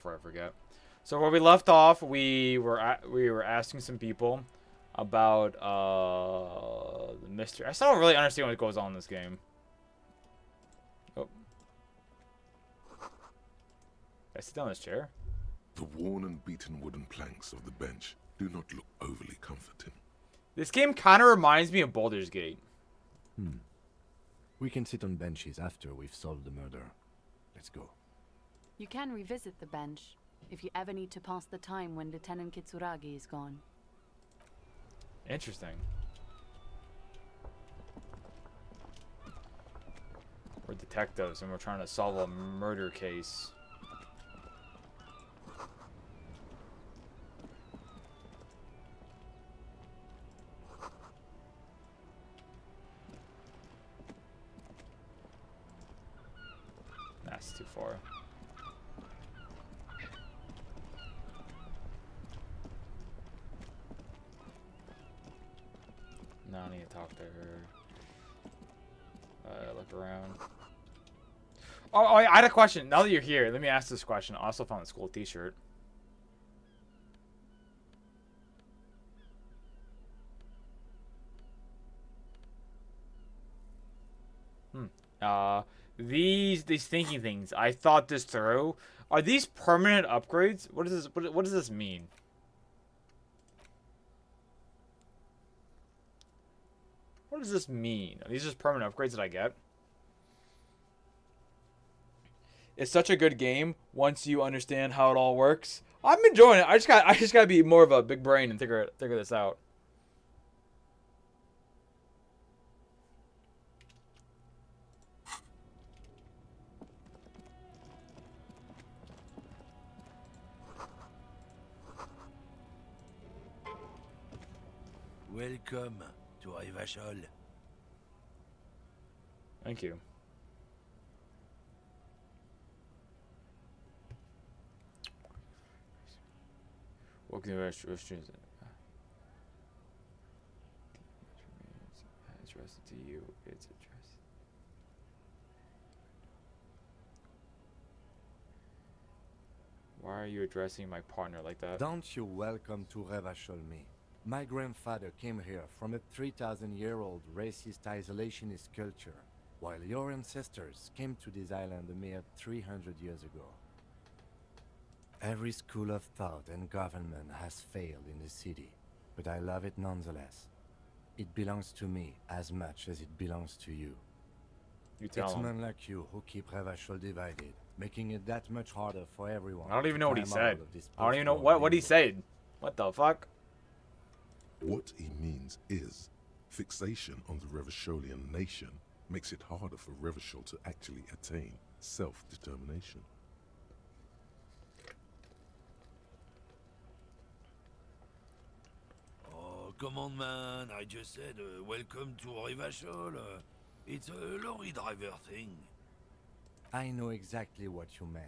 before I forget. So where we left off, we were asking some people about the mystery. I still don't really understand what goes on in this game. Oh, I sit down in this chair. The worn and beaten wooden planks of the bench do not look overly comforting. This game kind of reminds me of Baldur's Gate. We can sit on benches after we've solved the murder. Let's go. You can revisit the bench if you ever need to pass the time when Lieutenant Kitsuragi is gone. Interesting. We're detectives and we're trying to solve a murder case. That's too far. Now I need to talk to her. Look around. Oh, I had a question. Now that you're here, let me ask this question. I also found a school t-shirt. These thinking things. I thought this through. Are these permanent upgrades? What is this? What does this mean? What does this mean? Are these just permanent upgrades that I get? It's such a good game once you understand how it all works. I'm enjoying it. I just gotta be more of a big brain and figure this out. Welcome to Rivachol. Thank you. Welcome to restaurant. Addressed to you. It's addressed. Why are you addressing my partner like that? Don't you welcome to Revachol me. My grandfather came here from a 3,000-year-old racist isolationist culture, while your ancestors came to this island a mere 300 years ago. Every school of thought and government has failed in the city, but I love it nonetheless. It belongs to me as much as it belongs to you. You tell It's him. men like you who keep Revachol divided, making it that much harder for everyone. I don't even to know what he climb said. out of this I don't even know post-war what he limbo. said. What the fuck? What he means is, fixation on the Revacholian nation makes it harder for Revachol to actually attain self-determination. Oh, come on, man. I just said welcome to Rivachol. It's a lorry driver thing. I know exactly what you meant.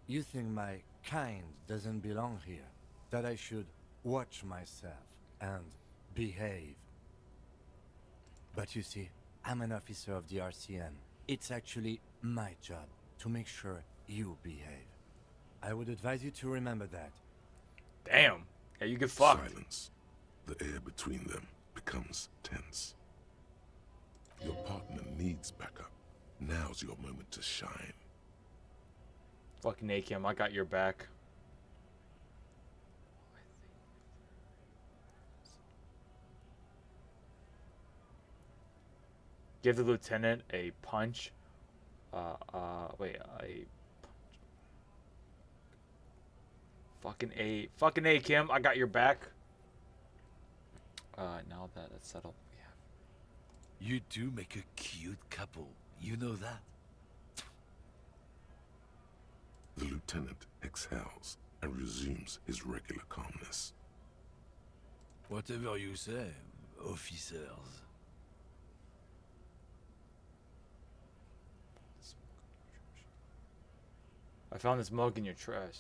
You think my kind doesn't belong here, that I should watch myself and behave. But you see, I'm an officer of the RCM. It's actually my job to make sure you behave. I would advise you to remember that. Damn. Yeah, you get fucked. Silence. The air between them becomes tense. Your partner needs backup. Now's your moment to shine. Fucking Akim, I got your back. Give the lieutenant a punch. Wait, a punch. Fucking A, Kim, I got your back. Now that it's settled, yeah. You two make a cute couple. You know that? The lieutenant exhales and resumes his regular calmness. Whatever you say, officers. I found this mug in your trash.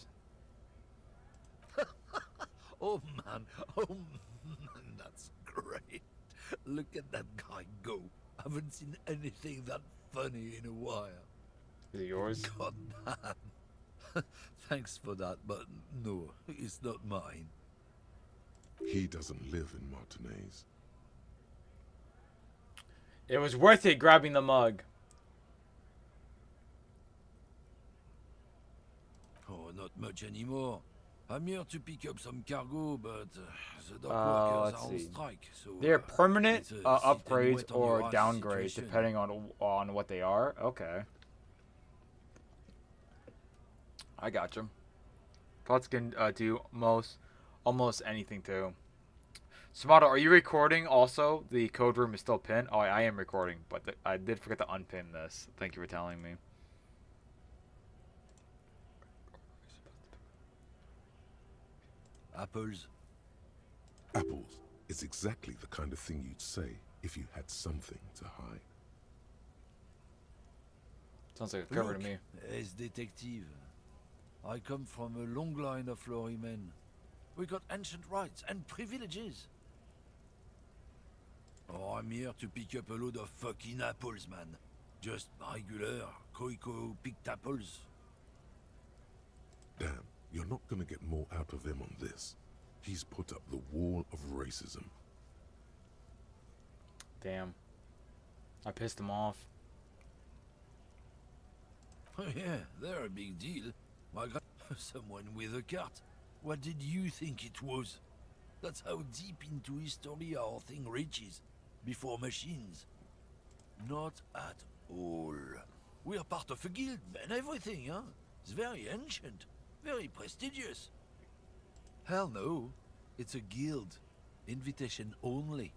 Oh man, that's great. Look at that guy go. Haven't seen anything that funny in a while. Is it yours? God damn. Thanks for that, but no, it's not mine. He doesn't live in Martinez. It was worth it grabbing the mug. Oh, not much anymore. I'm here to pick up some cargo, but the dock workers Let's are on see. strike, so They're permanent it's a sit and upgrades wait on or your ass downgrades situation. depending on what they are. Okay. I got you. Pots can do almost anything too. Samato, are you recording also? The code room is still pinned. Oh, I am recording, but I did forget to unpin this. Thank you for telling me. Apples. Apples is exactly the kind of thing you'd say if you had something to hide. Sounds like a cover to Look, me. as detective, I come from a long line of lorrymen. We got ancient rights and privileges. Oh, I'm here to pick up a load of fucking apples, man. Just regular, Koiko picked apples. Damn, you're not gonna get more out of him on this. He's put up the wall of racism. Damn. I pissed him off. Oh yeah, they're a big deal. My God, someone with a cart. What did you think it was? That's how deep into history our thing reaches. Before machines. Not at all. We're part of a guild and everything, huh? It's very ancient. Very prestigious. Hell no. It's a guild. Invitation only.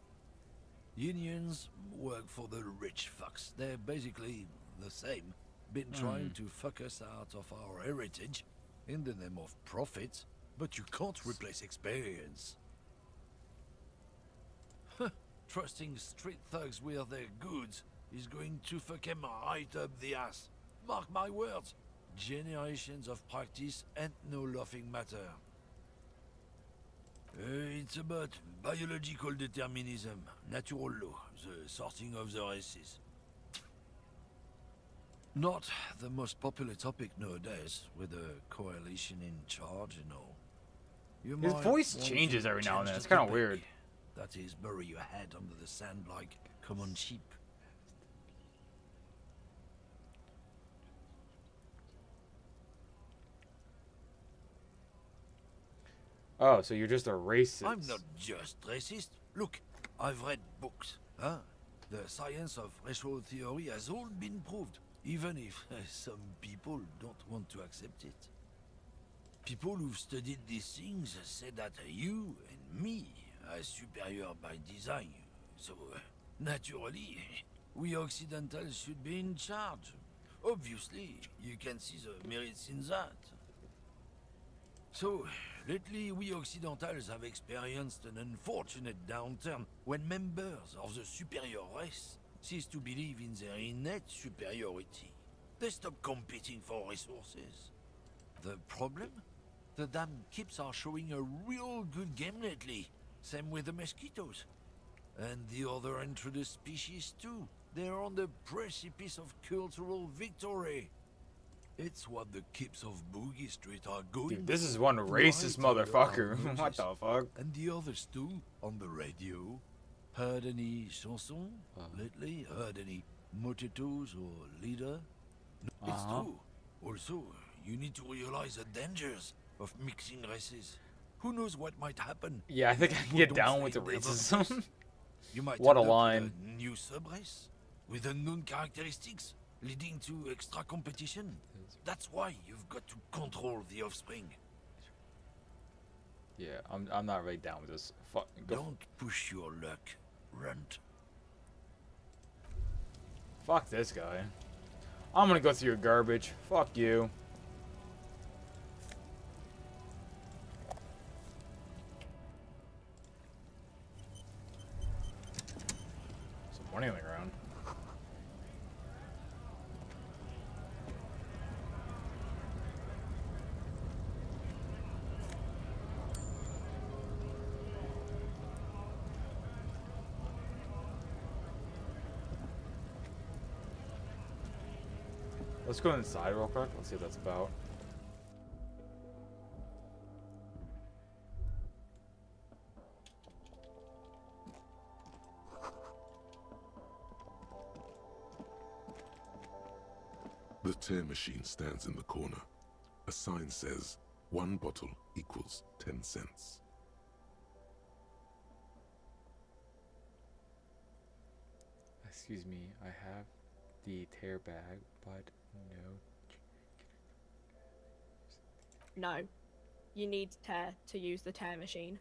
Unions work for the rich fucks. They're basically the same. Been trying to fuck us out of our heritage in the name of profit, but you can't replace experience. Trusting street thugs with their goods is going to fuck them right up the ass. Mark my words. Generations of practice ain't no laughing matter. It's about biological determinism, natural law, the sorting of the races. Not the most popular topic nowadays, with the coalition in charge and all. You His might voice want changes to every now and then. change It's the kind of topic. weird. That is, bury your head under the sand like common sheep. Oh, so you're just a racist. I'm not just racist. Look, I've read books. Huh? The science of racial theory has all been proved, even if some people don't want to accept it. People who've studied these things say that you and me are superior by design. So, naturally, we Occidentals should be in charge. Obviously, you can see the merits in that. So, lately we Occidentals have experienced an unfortunate downturn when members of the superior race cease to believe in their innate superiority. They stop competing for resources. The problem? The damn kips are showing a real good game lately. Same with the mosquitoes. And the other introduced species too. They're on the precipice of cultural victory. It's what the kips of Boogie Street are going Dude, this is for, one racist right under motherfucker. our What the noses. fuck? And the others too, on the radio. Heard any chansons lately? Heard any mojitos or leader? No, it's true. Also, you need to realize the dangers of mixing races. Who knows what might happen? Yeah, I think I can get Don't down with stay the in their racism. place. You might What a end up with line. a new subrace with unknown characteristics, leading to extra competition. That's why you've got to control the offspring. Yeah, I'm not really down with this. Fuck. Don't push your luck, Runt. Fuck this guy. I'm gonna go through your garbage. Fuck you. Some money on the ground. Let's go inside real quick. Let's see what that's about. tear machine stands in the corner. A sign says, 1 bottle equals 10 cents. Excuse me, I have the tear bag, but no. No. You need tear to use the tear machine.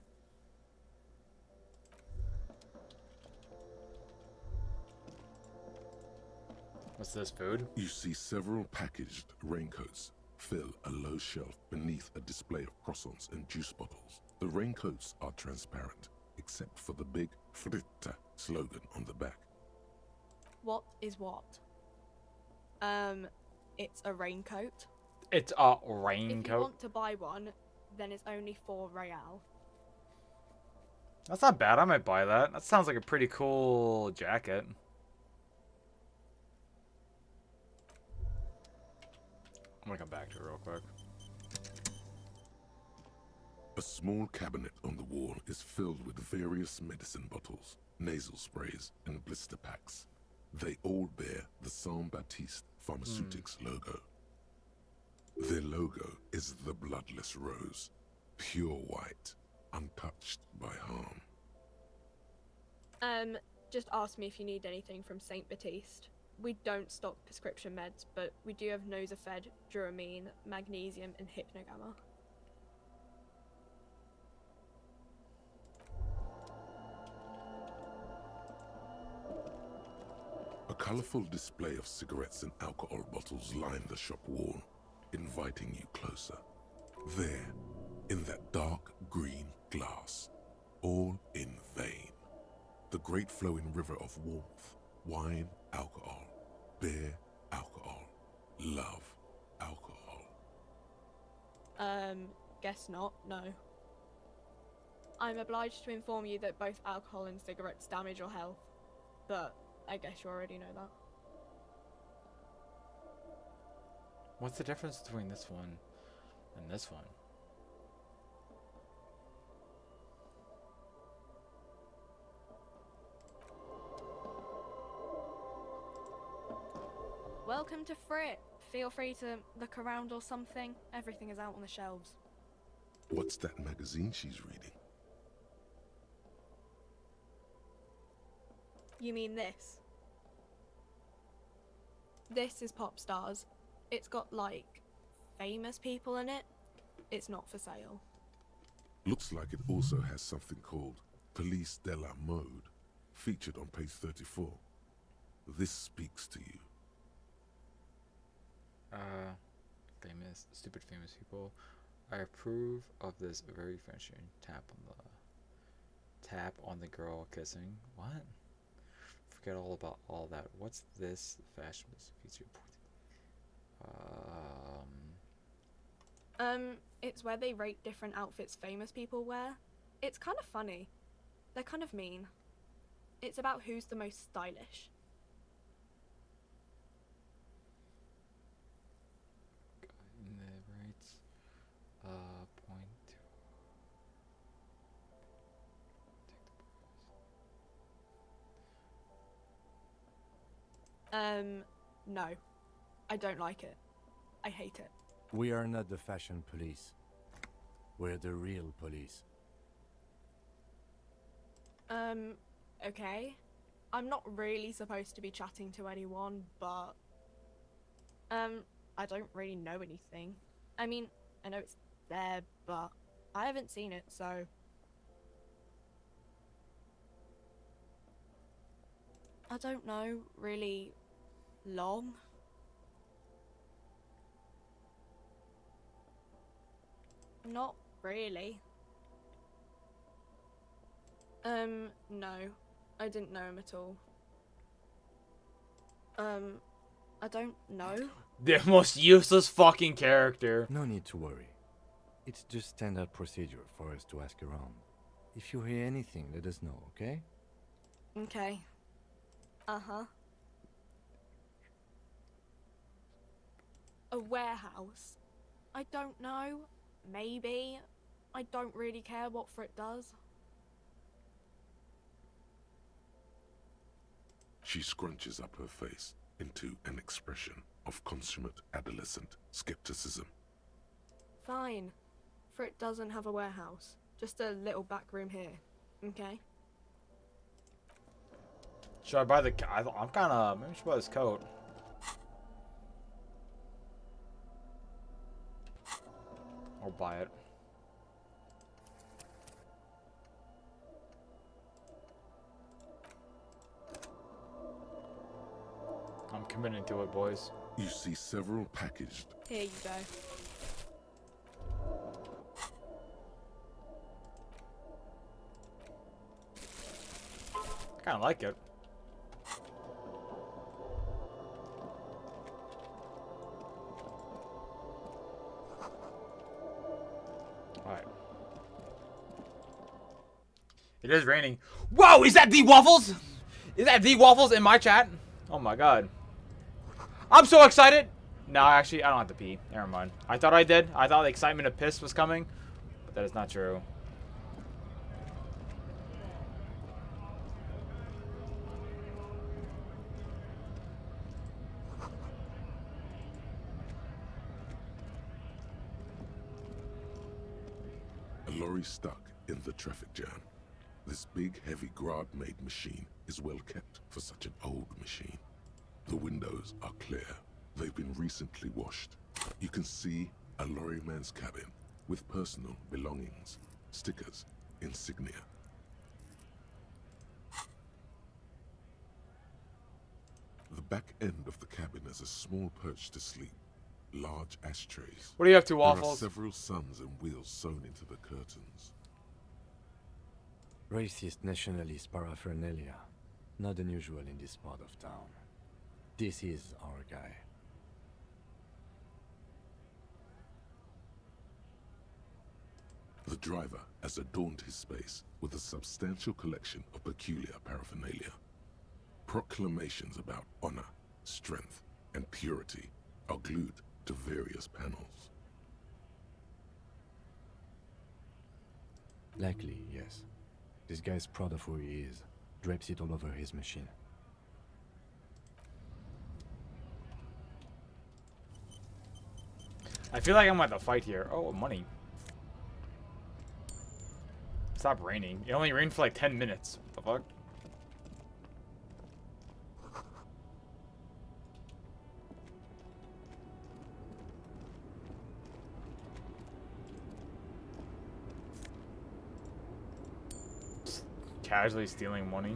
What's this, food? You see several packaged raincoats fill a low shelf beneath a display of croissants and juice bottles. The raincoats are transparent, except for the big Fritta slogan on the back. What is what? It's a raincoat. It's a If you raincoat. want to buy one, then it's only 4 real. That's not bad. I might buy that. That sounds like a pretty cool jacket. I'm gonna come back to it real quick. A small cabinet on the wall is filled with various medicine bottles, nasal sprays, and blister packs. They all bear the Saint Baptiste Pharmaceutics logo. Their logo is the bloodless rose, pure white, untouched by harm. Just ask me if you need anything from Saint Baptiste. We don't stock prescription meds, but we do have Nosafed, Duramine, Magnesium, and Hypnogamma. A colorful display of cigarettes and alcohol bottles line the shop wall, inviting you closer. There, in that dark green glass, all in vain. The great flowing river of warmth, wine, alcohol, beer, alcohol, love, alcohol. Guess not, no. I'm obliged to inform you that both alcohol and cigarettes damage your health, but I guess you already know that. What's the difference between this one and this one? Welcome to Frit. Feel free to look around or something. Everything is out on the shelves. What's that magazine she's reading? You mean this? This is Pop Stars. It's got, like, famous people in it. It's not for sale. Looks like it also has something called Police de la Mode, featured on page 34. This speaks to you. Stupid famous people. I approve of this very French tap on the girl kissing. What? Forget all about all that. What's this fashion feature? It's where they rate different outfits famous people wear. It's kind of funny. They're kind of mean. It's about who's the most stylish. In the right point. No. I don't like it. I hate it. We are not the fashion police. We're the real police. Okay. I'm not really supposed to be chatting to anyone, but... I don't really know anything. I mean, I know it's there, but I haven't seen it, so... I don't know, really long. Not really. No. I didn't know him at all. I don't know. The most useless fucking character. No need to worry. It's just standard procedure for us to ask around. If you hear anything, let us know, okay? Okay. Uh-huh. A warehouse? I don't know. Maybe. I don't really care what Frit does. She scrunches up her face into an expression of consummate adolescent skepticism. Fine. Frick doesn't have a warehouse. Just a little back room here. Okay? Should I buy the... I'm kind of... Maybe I should buy this coat. Or buy it. I'm committing to it, boys. You see several packaged. Here you go. I kind of like it. Alright. It is raining. Whoa! Is that the Waffles? Is that the Waffles in my chat? Oh my god. I'm so excited! No, actually, I don't have to pee. Never mind. I thought I did. I thought the excitement of piss was coming. But that is not true. A lorry stuck in the traffic jam. This big, heavy Grad-made machine is well kept for such an old machine. The windows are clear. They've been recently washed. You can see a lorryman's cabin with personal belongings, stickers, insignia. The back end of the cabin is a small perch to sleep. Large ashtrays. What do you have to, There are Waffles? several suns and wheels sewn into the curtains. Racist nationalist paraphernalia. Not unusual in this part of town. This is our guy. The driver has adorned his space with a substantial collection of peculiar paraphernalia. Proclamations about honor, strength, and purity are glued to various panels. Likely, yes. This guy's proud of who he is. Drapes it all over his machine. I feel like I'm at the fight here. Oh, money. Stop raining. It only rained for like 10 minutes. What the fuck? Just casually stealing money.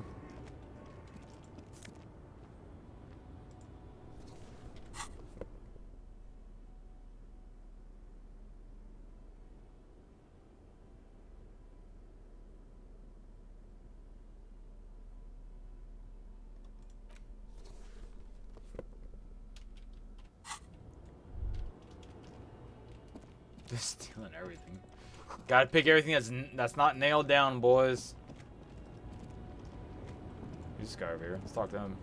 Just stealing everything. Gotta pick everything that's not nailed down, boys. Who's this guy over here? Let's talk to him.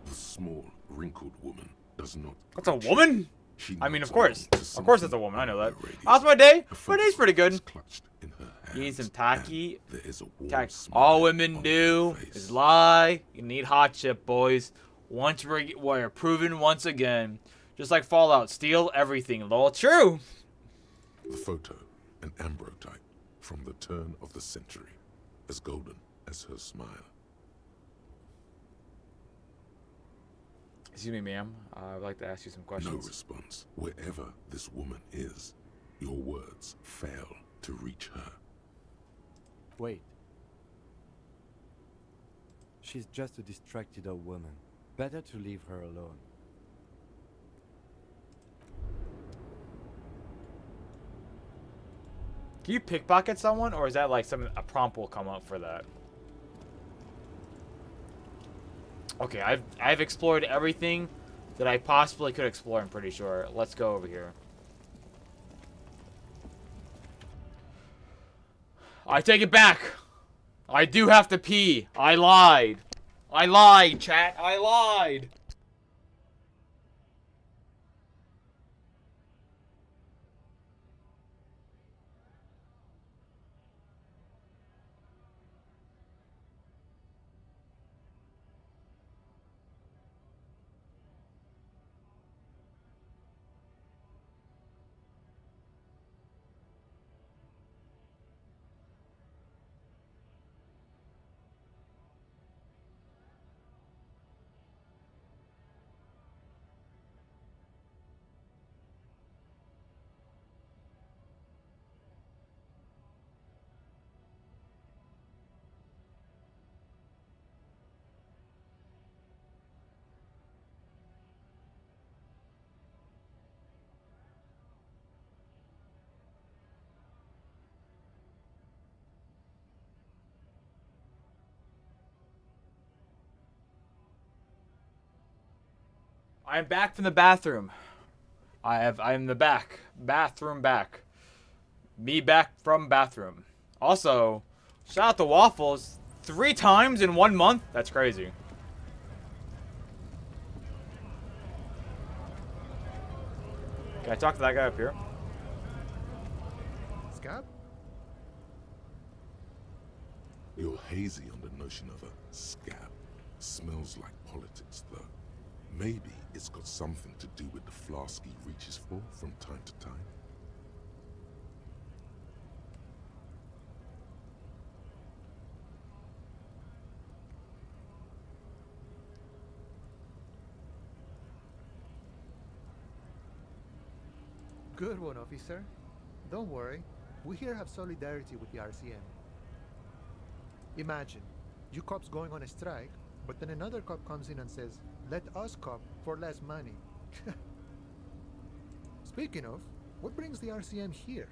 The small, wrinkled woman does not. That's a woman? She I mean, nods of course. along to Of course, something it's a woman. I know that. on the radio. How's my day? Her My day's face pretty good. is clutched in her You need hands, some tacky. and there is a warm Tacky. smile All women on do her face. is lie. You need hot chip, boys. Once we're proven once again. Just like Fallout, steal everything. Lol, true. The photo, an ambrotype from the turn of the century, as golden as her smile. Excuse me, ma'am. I would like to ask you some No questions. response. Wherever this woman is, your words fail to reach her. Wait. She's just a distracted old woman. Better to leave her alone. Can you pickpocket someone, or is that like a prompt will come up for that? Okay, I've explored everything that I possibly could explore, I'm pretty sure. Let's go over here. I take it back. I do have to pee. I lied. I lied, chat. I lied. I'm back from the bathroom. I'm the bathroom back. Me back from bathroom. Also, shout out to Waffles 3 times in 1 month. That's crazy. Can I talk to that guy up here? Scab? You're hazy on the notion of a scab. Smells like politics, though. Maybe it's got something to do with the flask he reaches for from time to time. Good one, officer. Don't worry. We here have solidarity with the RCM. Imagine, you cops going on a strike, but then another cop comes in and says, let us cop for less money. Speaking of, what brings the RCM here?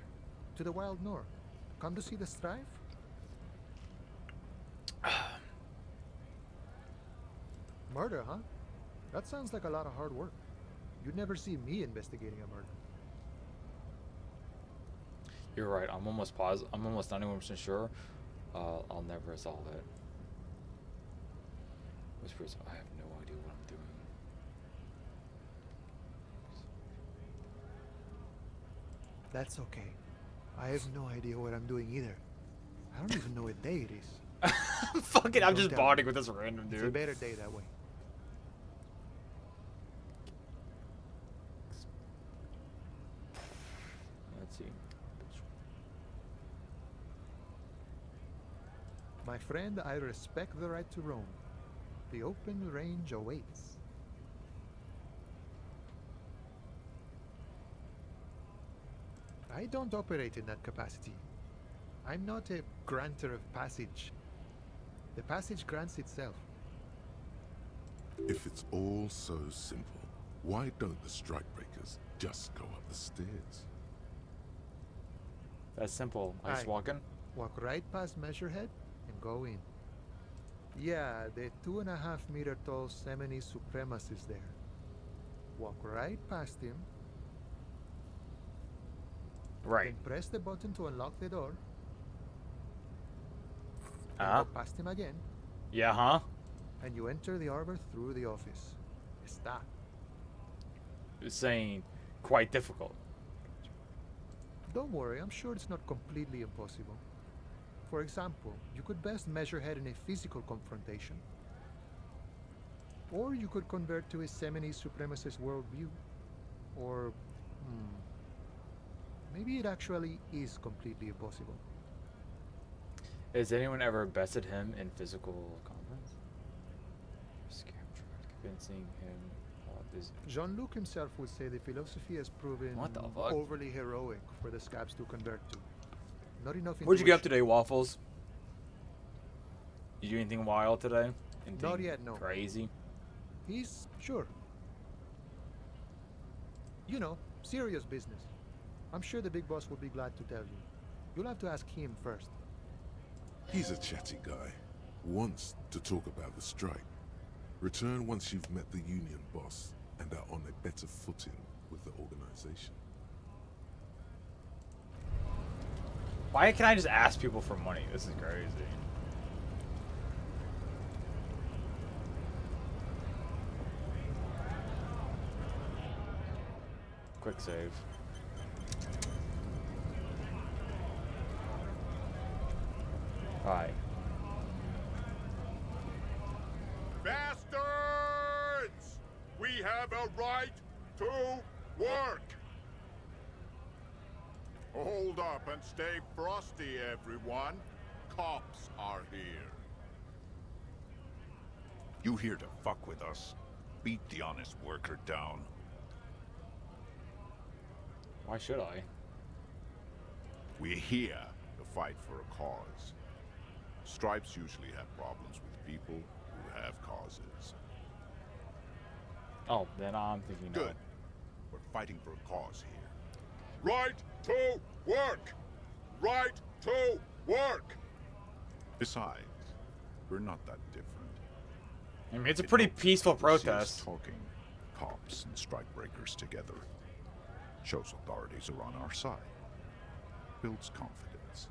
To the Wild North? Come to see the strife? Murder, huh? That sounds like a lot of hard work. You'd never see me investigating a murder. You're right. I'm almost positive. I'm almost 91% sure. I'll never resolve it. Whispers. I have no idea what I'm doing. That's okay. I have no idea what I'm doing either. I don't even know what day it is. Fuck it. I'm Don't just tell bonding me. with this random It's a dude. better day that way. Let's see. My friend, I respect the right to roam. The open range awaits. I don't operate in that capacity. I'm not a granter of passage. The passage grants itself. If it's all so simple, why don't the strikebreakers just go up the stairs? That's simple. I just Aye. walk in. Walk right past Measurehead and go in. Yeah, the 2.5-meter tall Semini supremacist there. Walk right past him, Right. then press the button to unlock the door. And Uh-huh. go past him again, Yeah, huh? and you enter the arbor through the office. Está. It's saying quite difficult. Don't worry, I'm sure it's not completely impossible. For example, you could best Measurehead in a physical confrontation. Or you could convert to a Semini supremacist worldview. Or, maybe it actually is completely impossible. Has anyone ever bested him in physical combat? Scared, convincing him is Jean-Luc himself would say the philosophy has proven What the fuck? overly heroic for the scabs to convert to. Not enough What'd you get up intuition. today, Waffles? You do anything wild today? Anything Not yet, no. Crazy? He's sure. You know, serious business. I'm sure the big boss will be glad to tell you. You'll have to ask him first. He's a chatty guy. Wants to talk about the strike. Return once you've met the union boss and are on a better footing with the organization. Why can't I just ask people for money? This is crazy. Quick save. Alright. Bastards! We have a right to work! Hold up and stay frosty, everyone. Cops are here. You here to fuck with us? Beat the honest worker down. Why should I? We're here to fight for a cause. Stripes usually have problems with people who have causes. Oh, then I'm thinking no. Good. We're fighting for a cause here. Right to work! Right to work! Besides, we're not that different. I mean, it's a It pretty helps peaceful people see us protest. talking, cops and strikebreakers together. Shows authorities are on our side. Builds confidence.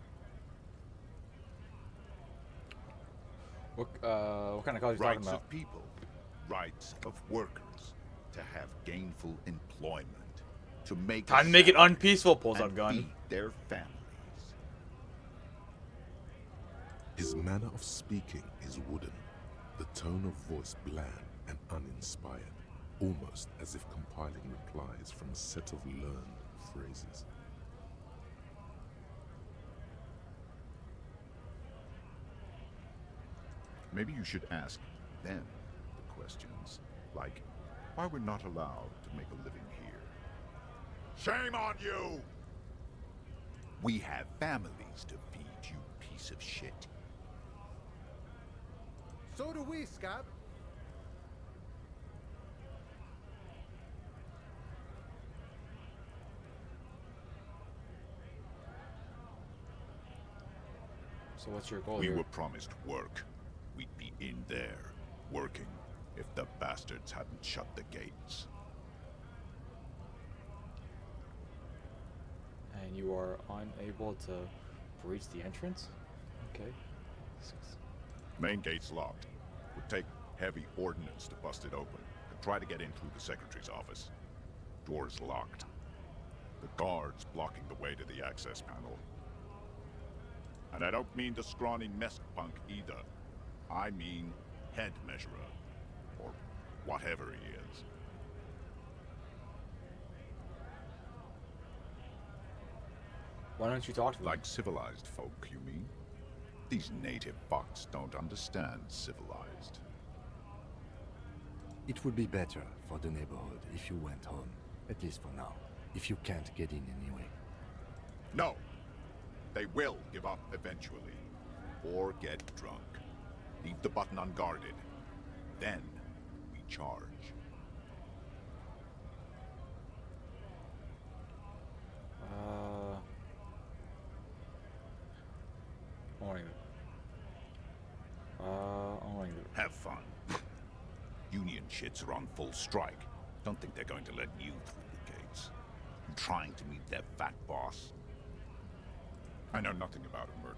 What kind of cause are you talking Rights about? of people. Rights of workers. To have gainful employment. To make Time to make it salary unpeaceful, pulls and up gun. feed their families. His manner of speaking is wooden, the tone of voice bland and uninspired, almost as if compiling replies from a set of learned phrases. Maybe you should ask them the questions, like why we're not allowed to make a living here. Shame on you! We have families to feed, you piece of shit. So do we, Scab. So what's your goal We here? were promised work. We'd be in there, working, if the bastards hadn't shut the gates. And you are unable to breach the entrance? Okay. Main gate's locked. Would take heavy ordnance to bust it open. Could try to get in through the secretary's office. Door's locked. The guards blocking the way to the access panel. And I don't mean the scrawny mess punk either. I mean head measurer. Or whatever he is. Why don't you talk to them? Like civilized folk, you mean? These native fucks don't understand civilized. It would be better for the neighborhood if you went home, at least for now, if you can't get in anyway. No! They will give up eventually. Or get drunk. Leave the button unguarded. Then we charge. Morning. Morning. Have fun. Union shits are on full strike. Don't think they're going to let you through the gates. I'm trying to meet their fat boss. I know nothing about a murder.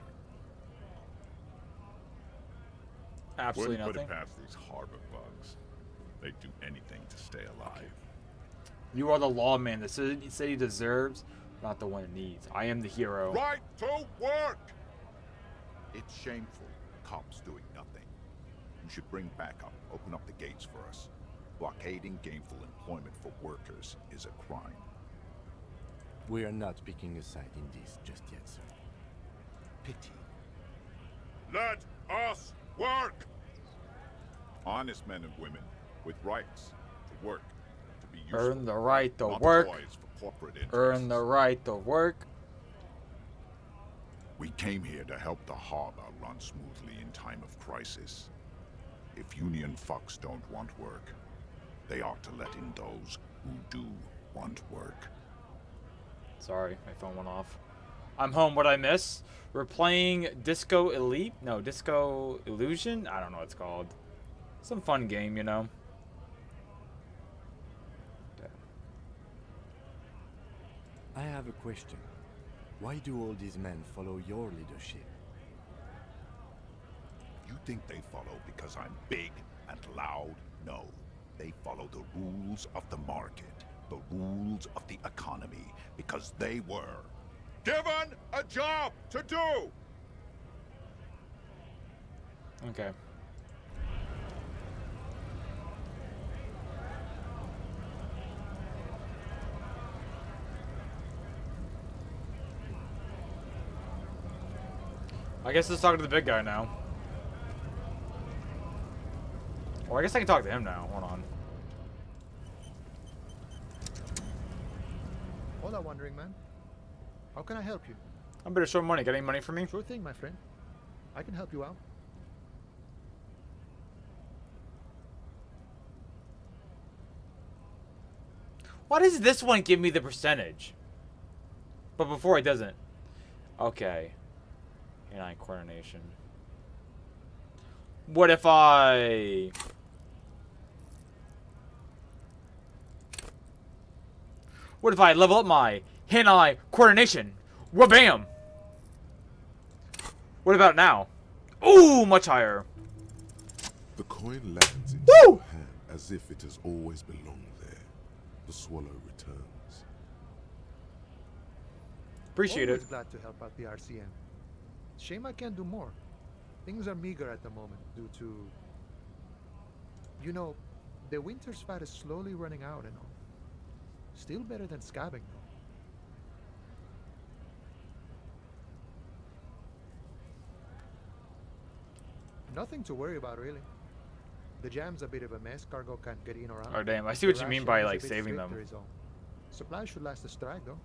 Absolutely Wouldn't nothing. put it past these harbor bugs. They'd do anything to stay alive. You are the lawman the city deserves, not the one it needs. I am the hero. Right to work! It's shameful. Cops doing nothing. You should bring backup. Open up the gates for us. Blockading gainful employment for workers is a crime. We are not picking a side in this just yet, sir. Pity. Let us work! Honest men and women with rights to work, to be useful. Earn the right to not work. toys for corporate interests. Earn the right to work. We came here to help the harbor run smoothly in time of crisis. If Union fucks don't want work, they ought to let in those who do want work. Sorry, my phone went off. I'm home. What'd I miss? We're playing Disco Elite? No, Disco Illusion? I don't know what it's called. Some fun game, you know. I have a question. Why do all these men follow your leadership? You think they follow because I'm big and loud? No. They follow the rules of the market, the rules of the economy, because they were given a job to do! Okay. I guess let's talk to the big guy now. Or I guess I can talk to him now. Hold on. Hola, wandering man. How can I help you? I'm better short money. Got any money for me? Sure thing, my friend. I can help you out. Why does this one give me the percentage? But before it doesn't. Okay. Canine coordination. What if I... What if I level up my hand-eye coordination? Wabam! What about now? Ooh, much higher. The coin lands into Woo! your hand as if it has always belonged there. The swallow returns. Appreciate it. Always glad to help out the RCM. Shame I can't do more. Things are meager at the moment due to... You know, the winter's fat is slowly running out and all. Still better than scabbing, though. Nothing to worry about, really. The jam's a bit of a mess. Cargo can't get in or out. Oh damn! I see The what you mean rationing's by a like bit saving them. stricter is all. Supplies should last the strike, though.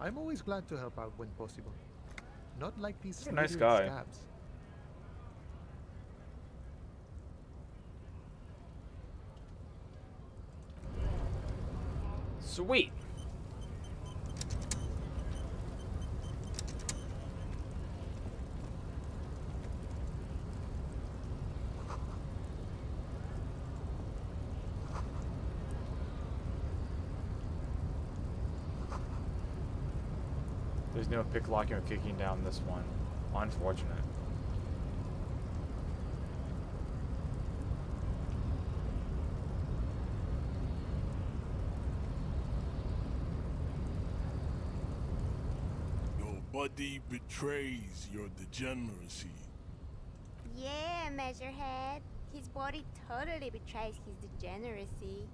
I'm always glad to help out when possible. Not like these You're a nice slithering guy. scabs. Sweet. There's no pick locking or kicking down this one. Unfortunate. Your body betrays your degeneracy. Yeah, Measurehead. His body totally betrays his degeneracy.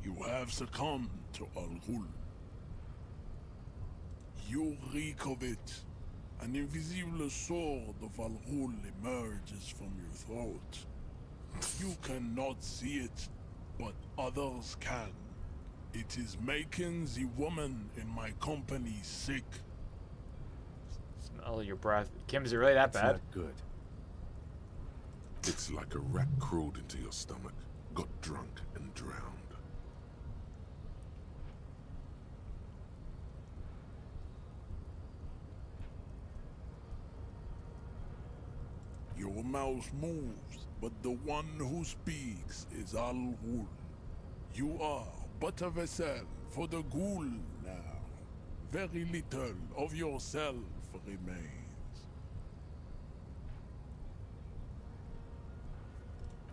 You have succumbed to Al-Ghul. You reek of it. An invisible sword of Al-Ghul emerges from your throat. You cannot see it, but others can. It is making the woman in my company sick. Smell your breath. Kim, is it really that That's bad? not good. It's like a rat crawled into your stomach, got drunk and drowned. Your mouth moves, but the one who speaks is Al-Ghul. You are but a vessel for the Ghul now. Very little of yourself remains.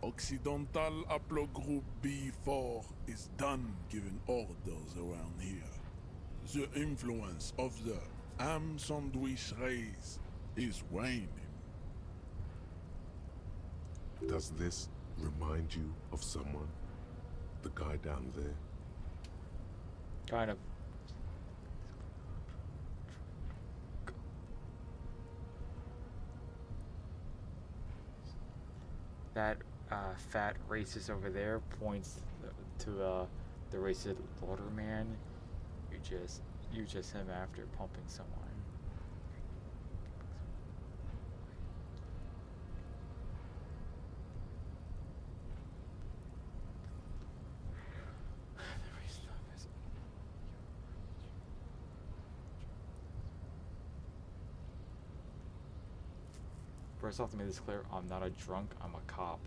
Occidental Haplogroup B4 is done giving orders around here. The influence of the ham sandwich race is waning. Does this remind you of someone? The guy down there? Kind of. That fat racist over there points to the racist older man. You just him after pumping someone. First off, to make this clear, I'm not a drunk, I'm a cop.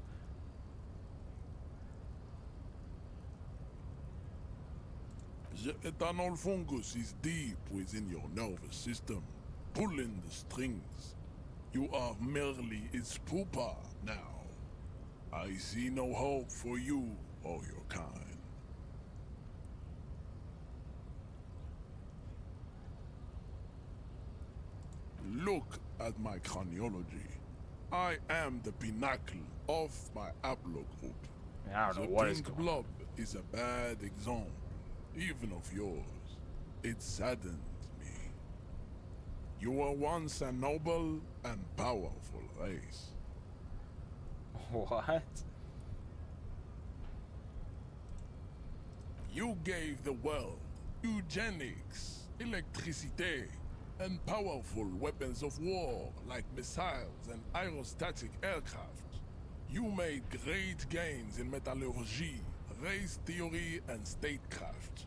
The ethanol fungus is deep within your nervous system, pulling the strings. You are merely its pupa now. I see no hope for you or your kind. Look at my craniology. I am the pinnacle of my haplogroup. Man, I don't know The what is pink going on. blob is a bad example, even of yours. It saddens me. You were once a noble and powerful race. What? You gave the world eugenics, electricité, and powerful weapons of war like missiles and aerostatic aircraft. You made great gains in metallurgy, race theory, and statecraft.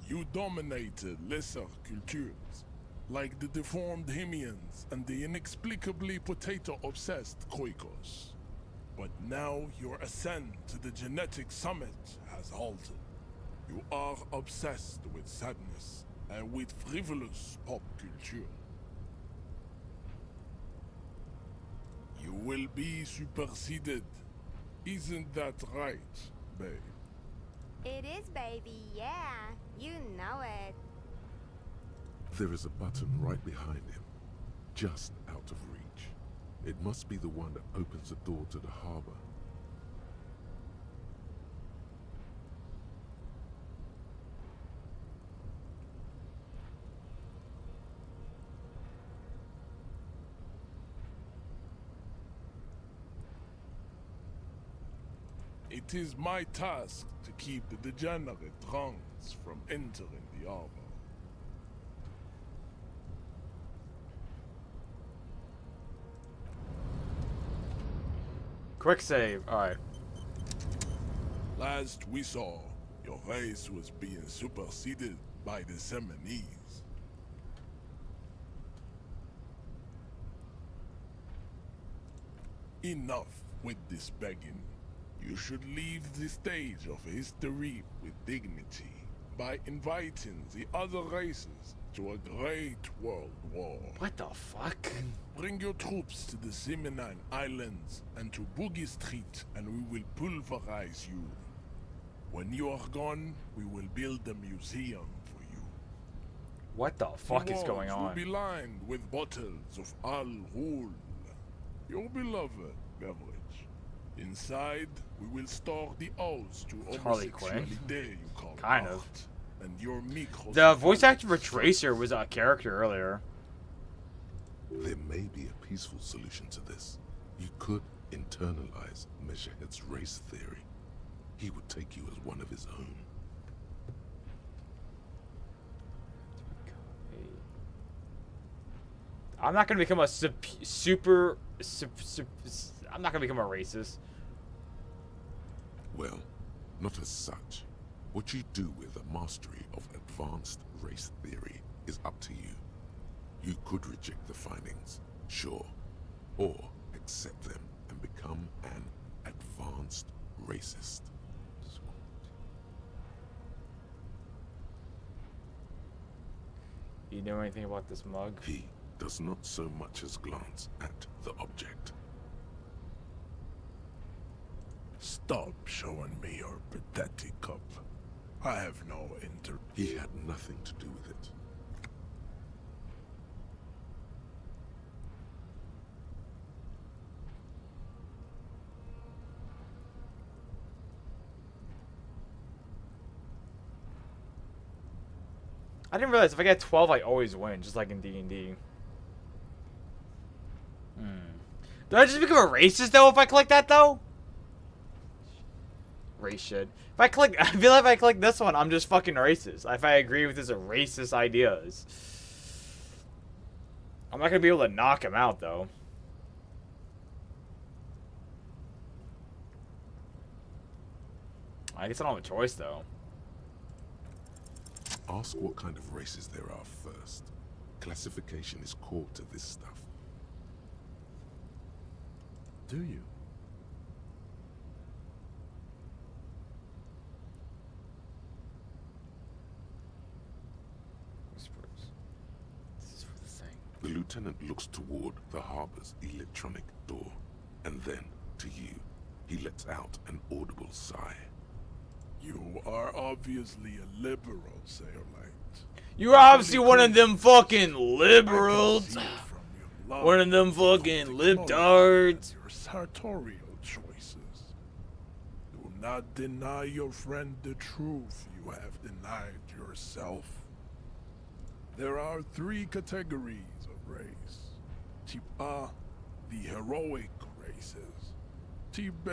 You dominated lesser cultures, like the deformed Hemians and the inexplicably potato-obsessed Khoikos. But now your ascent to the genetic summit has halted. You are obsessed with sadness and with frivolous pop culture. You will be superseded. Isn't that right, babe? It is, baby, yeah. You know it. There is a button right behind him, just out of reach. It must be the one that opens the door to the harbor. It is my task to keep the degenerate drunks from entering the harbor. Quick save. Alright. Last we saw, your race was being superseded by the Seminese. Enough with this begging. You should leave the stage of history with dignity by inviting the other races to a great world war. What the fuck? Bring your troops to the Seminine Islands and to Boogie Street, and we will pulverize you. When you are gone, we will build a museum for you. What the fuck is going The walls on? will be lined with bottles of Al Ghul, your beloved beverage. Inside, we will store the oaths to Harley Quinn. homosexuality you call Kind of. art, and your micro. The voice actor for Tracer was a character earlier. There may be a peaceful solution to this. You could internalize Measurehead's race theory. He would take you as one of his own. I'm not gonna become a I'm not gonna become a racist. Well, not as such. What you do with a mastery of advanced race theory is up to you. You could reject the findings, sure, or accept them and become an advanced racist. You know anything about this mug? He does not so much as glance at the object. Stop showing me your pathetic cup. I have no He had nothing to do with it. I didn't realize if I get 12, I always win, just like in D&D. Do I just become a racist though if I click that though? Race shit. If I click, I feel like if I click this one, I'm just fucking racist. If I agree with his racist ideas. I'm not gonna be able to knock him out though. I guess I don't have a choice though. Ask what kind of races there are first. Classification is core to this stuff. Do you? This is for the thing. The lieutenant looks toward the harbor's electronic door, and then, to you, he lets out an audible sigh. You are obviously a liberal, Sailorite. You're obviously one of them fucking liberals. One of them fucking libtards. Your sartorial choices. Do not deny your friend the truth you have denied yourself. There are 3 categories of race. Type A, the heroic races. Type B,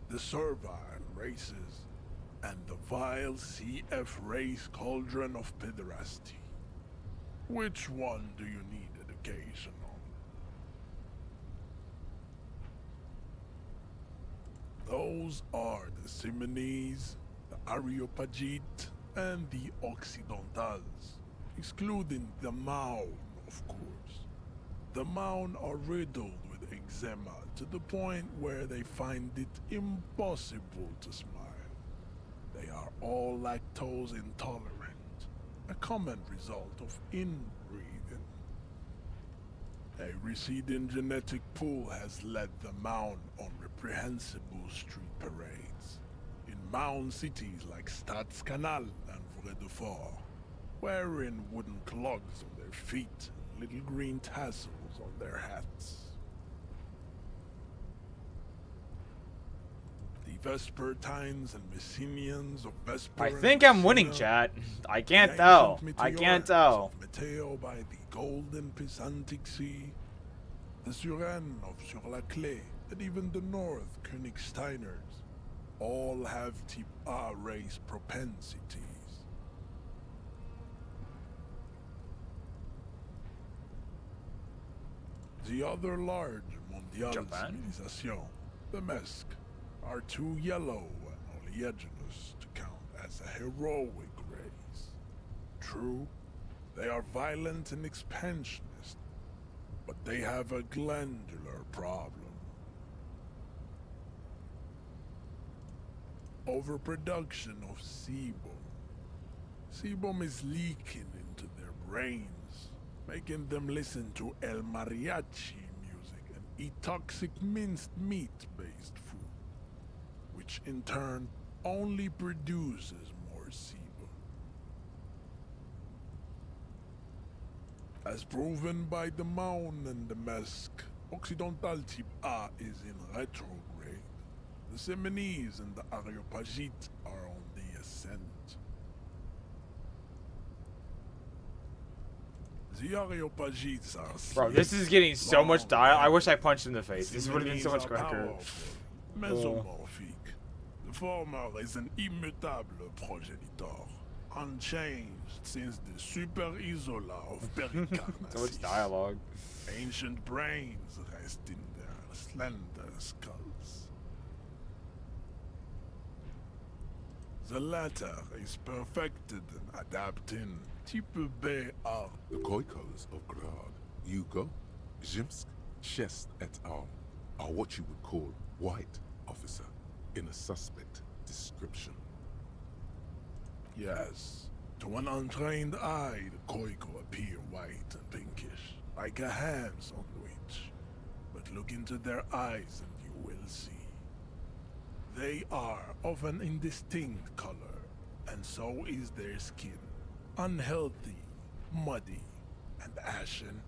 the servile races. and the vile CF race cauldron of pederasty. Which one do you need education on? Those are the Simonese, the Areopagite, and the Occidentals, excluding the Maun, of course. The Maun are riddled with eczema to the point where they find it impossible to smile. They are all lactose intolerant, a common result of inbreeding. A receding genetic pool has led the Maun on reprehensible street parades in Maun cities like Stadskanal and Vredefort, wearing wooden clogs on their feet and little green tassels on their hats. The Vespertines and Messenians of Vesper. I think I'm winning, chat. I can't tell. I can't tell. Matteo by the golden Pisantic Sea, the Suren of Sur-la-Clé, and even the North Königsteiners, all have Type A race propensities. The other large mondial civilization, the Mesk, are too yellow and oleaginous to count as a heroic race. True, they are violent and expansionist, but they have a glandular problem. Overproduction of sebum. Sebum is leaking into their brains, making them listen to El Mariachi music and eat toxic minced meat-based food, which in turn only produces more sebum. As proven by the Maun and the Mesk, Occidental Type A is in retrograde. The Simonese and the Areopagite are on the ascent. The Areopagites are Bro, this is getting so much dial. I wish I punched him in the face. This would have been so much quicker. Mesomorphic. The former is an immutable progenitor, unchanged since the Super Isola of Pericarnassus. So much dialogue. Ancient brains rest in their slender skulls. The latter is perfected and adapting Type B art. The Khoikos of Grad, Yugo, Zhimsk, Shest et al. Are what you would call white, officer, in a suspect description. Yes. To an untrained eye, the Khoiko appear white and pinkish, like a ham sandwich. But look into their eyes and you will see. They are of an indistinct color, and so is their skin. Unhealthy, muddy, and ashen.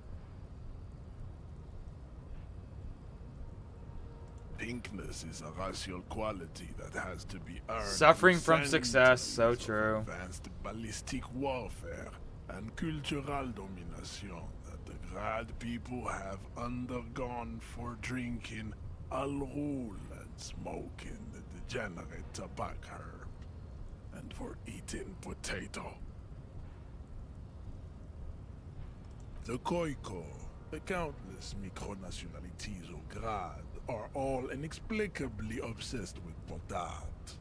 Pinkness is a racial quality that has to be earned. Suffering from success, so true. Advanced ballistic warfare and cultural domination that the Grad people have undergone for drinking Al-Rul and smoking the degenerate tobacco herb, and for eating potato. The Khoiko, the countless micronationalities of Grad, are all inexplicably obsessed with potat.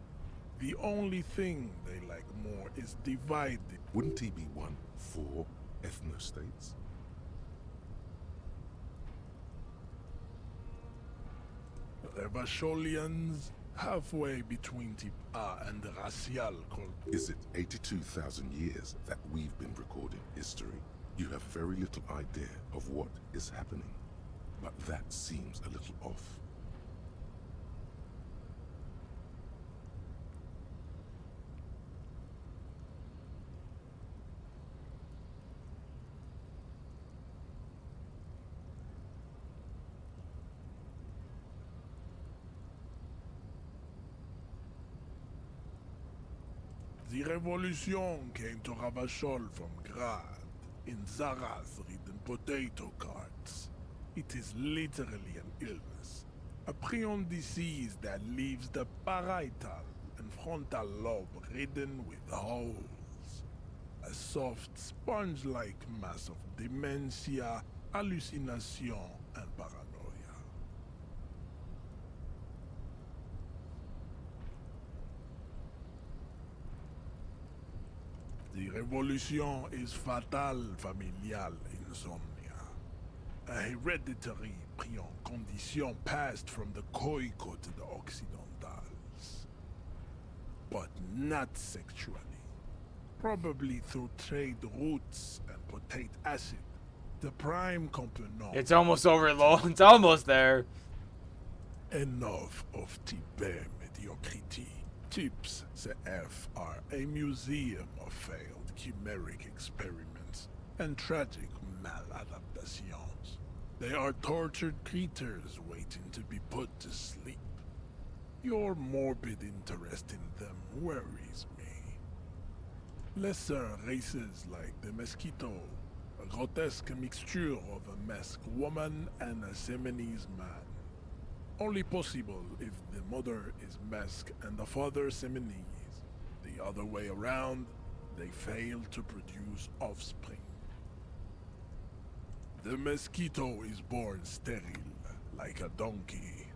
The only thing they like more is divided. Wouldn't he be one for ethnostates? Revacholians, halfway between Type A and the racial cult. Is it 82,000 years that we've been recording history? You have very little idea of what is happening, but that seems a little off. The revolution came to Ravachol from Grad, in Zarath ridden potato carts. It is literally an illness, a prion disease that leaves the parietal and frontal lobe ridden with holes. A soft, sponge-like mass of dementia, hallucination, and paranoia. The revolution is fatal familial insomnia. A hereditary condition passed from the Koiko to the Occidentals. But not sexually. Probably through trade routes and potate acid. The prime component. It's almost over, lol. It's almost there. Enough of Tibet mediocrity. Tips CF are a museum of failed chimeric experiments and tragic maladaptations. They are tortured creatures waiting to be put to sleep. Your morbid interest in them worries me. Lesser races like the mosquito, a grotesque mixture of a masked woman and a Seminese man. Only possible if the mother is masked and the father Seminese. The other way around, they fail to produce offspring. The mosquito is born sterile, like a donkey.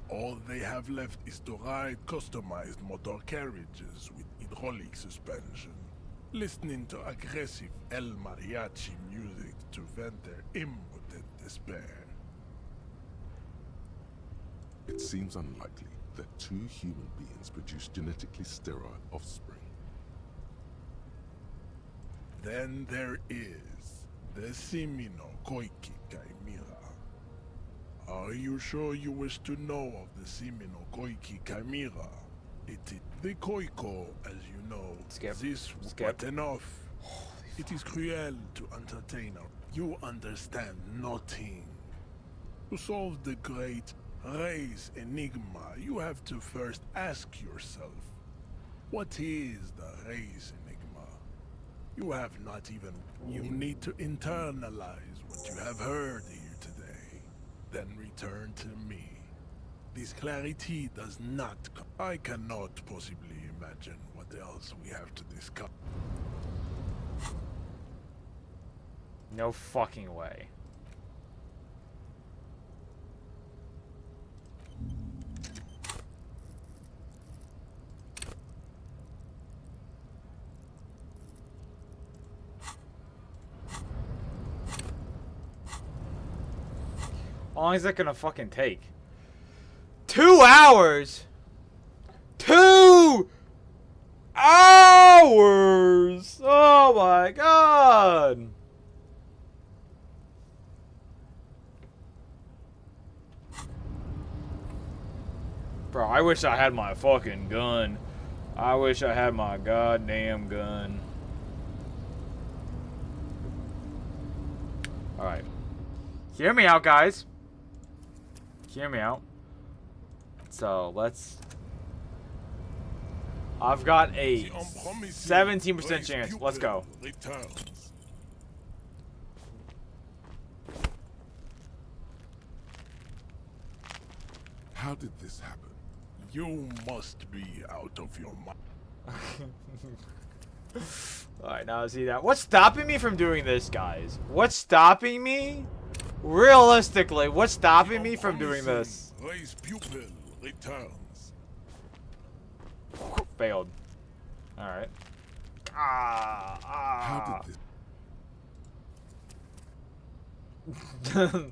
All they have left is to ride customized motor carriages with hydraulic suspension, listening to aggressive El Mariachi music to vent their impotent despair. It seems unlikely that two human beings produce genetically sterile offspring. Then there is the Simino Koiki Chimera. Are you sure you wish to know of the Simino Koiki Chimera? It is the Koiko, as you know. Skip. This Skip. what enough. It is cruel to entertain her. You understand nothing. To solve the great race enigma, you have to first ask yourself, what is the race enigma? You have not even... You need to internalize what you have heard here today, then return to me. This clarity does not... I cannot possibly imagine what else we have to discuss. No fucking way. How long is that gonna fucking take? 2 hours! 2 hours! Oh my god! Bro, I wish I had my fucking gun. I wish I had my goddamn gun. Alright. Hear me out, guys. Hear me out. So, let's... I've got a 17% chance. Let's go. How did this happen? You must be out of your mind. Alright, now see that. What's stopping me from doing this, guys? What's stopping me? Realistically, what's stopping me from doing this? Raise pupil returns. Failed. Alright. How did this...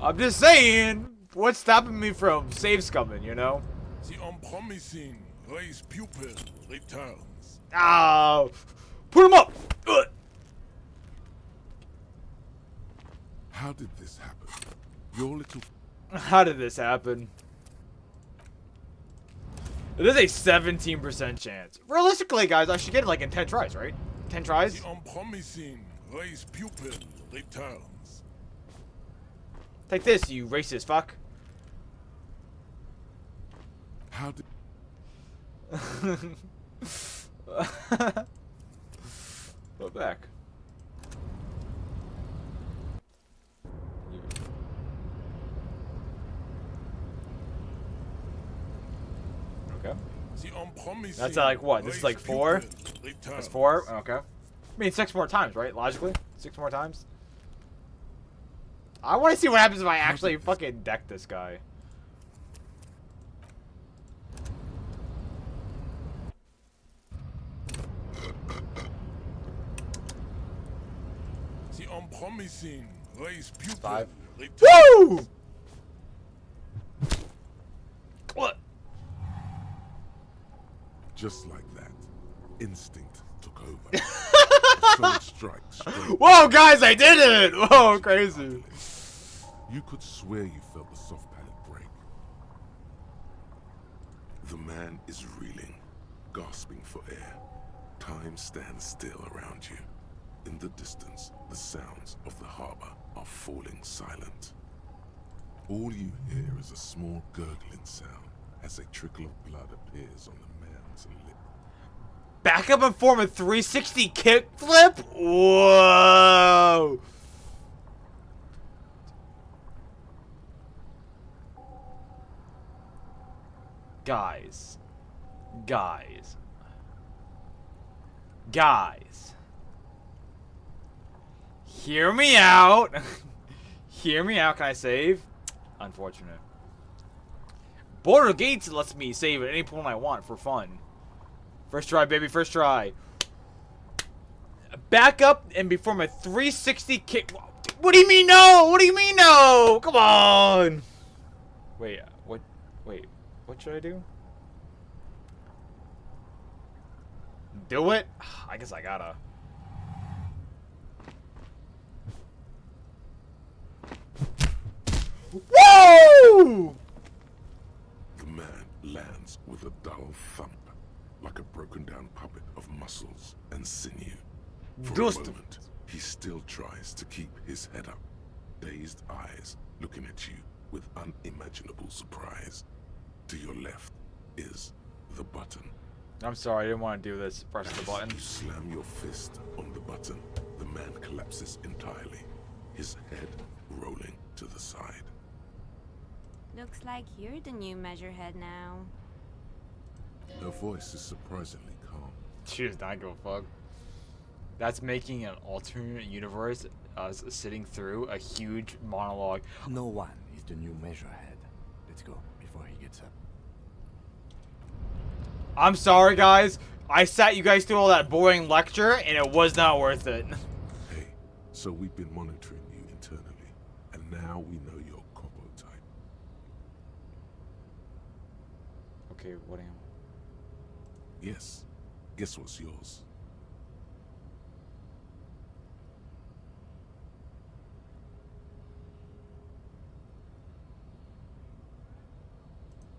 I'm just saying, what's stopping me from save scumming, you know? The unpromising raise pupil returns. Ah, put him up! Ugh. How did this happen? Your little... How did this happen? It is a 17% chance. Realistically, guys, I should get it like in 10 tries, right? 10 tries? The unpromising raise pupil returns. Take this, you racist fuck. How did... Go back. That's like what? This is like 4? That's 4? Okay. I mean 6 more times, right? Logically? 6 more times? I want to see what happens if I actually fucking deck this guy. The unpromising race pupil 5. returns. Woo! What? Just like that, instinct took over. Solid strike straight. Whoa, guys, I did it! Whoa, crazy. You could swear you felt the soft palate break. The man is reeling, gasping for air. Time stands still around you. In the distance, the sounds of the harbor are falling silent. All you hear is a small gurgling sound as a trickle of blood appears on the man's lip. Back up and form a 360 kickflip? Whoa! Guys. Guys. Guys. Hear me out. Hear me out. Can I save? Unfortunate. Border Gates lets me save at any point I want for fun. First try, baby. First try. Back up and perform a 360 kick. What do you mean no? What do you mean no? Come on. Wait. What? Wait. What should I do? Do it? I guess I gotta. Woo! The man lands with a dull thump, like a broken down puppet of muscles and sinew. For a moment, he still tries to keep his head up, dazed eyes looking at you with unimaginable surprise. To your left is the button. I'm sorry, I didn't want to do this. Press the button. You slam your fist on the button, the man collapses entirely, his head rolling to the side. Looks like you're the new measurehead now. Her voice is surprisingly calm. She does not give a fuck. That's making an alternate universe sitting through a huge monologue. No one is the new measurehead. Let's go before he gets up. I'm sorry, guys. I sat you guys through all that boring lecture, and it was not worth it. Hey, so we've been monitoring you internally, and now we know your Copo type. Okay, what am Yes. Guess what's yours?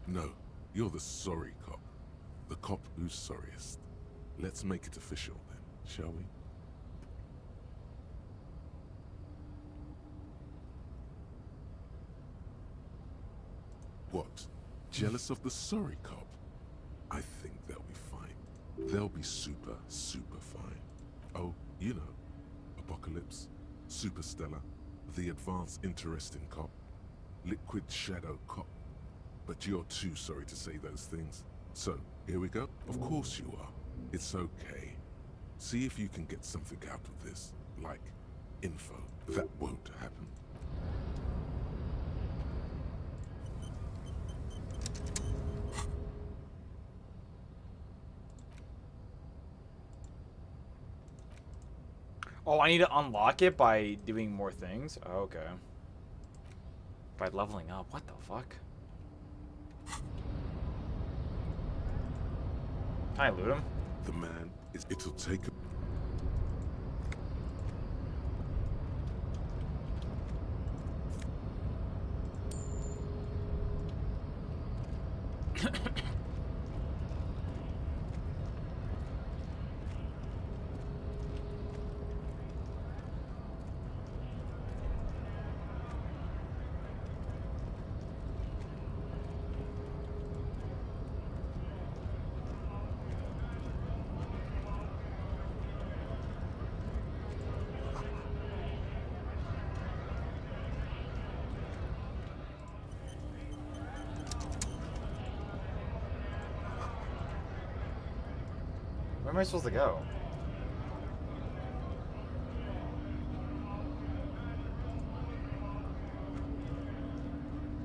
No, you're the sorry cop. The cop who's sorriest. Let's make it official then, shall we? What? Jealous of the sorry cop? I think they'll be fine. They'll be super, super fine. Oh, you know, Apocalypse, Superstellar, the advanced interesting cop, Liquid Shadow cop. But you're too sorry to say those things. So, here we go. Of course you are. It's okay. See if you can get something out of this, like info. That won't happen. Oh, I need to unlock it by doing more things? Oh, okay. By leveling up. What the fuck? Can I loot him? The man is... It'll take a... Where am I supposed to go?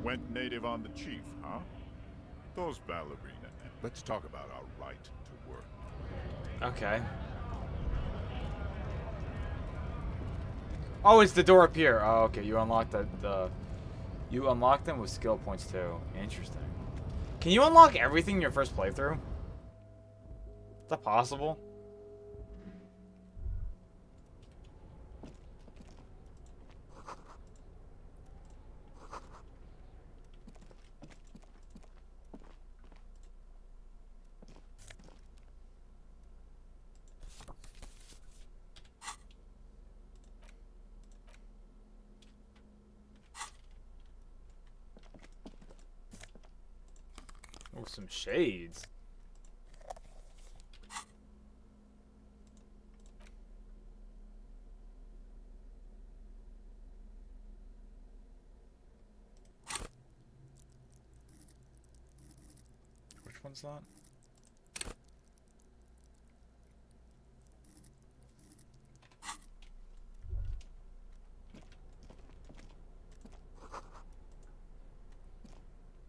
Went native on the chief, huh? Those ballerina. Let's talk about our right to work. Okay. Oh, it's the door up here. Oh, okay. You unlocked you unlock them with skill points too. Interesting. Can you unlock everything in your first playthrough? Is that possible? Oh, some shades. Which one's that?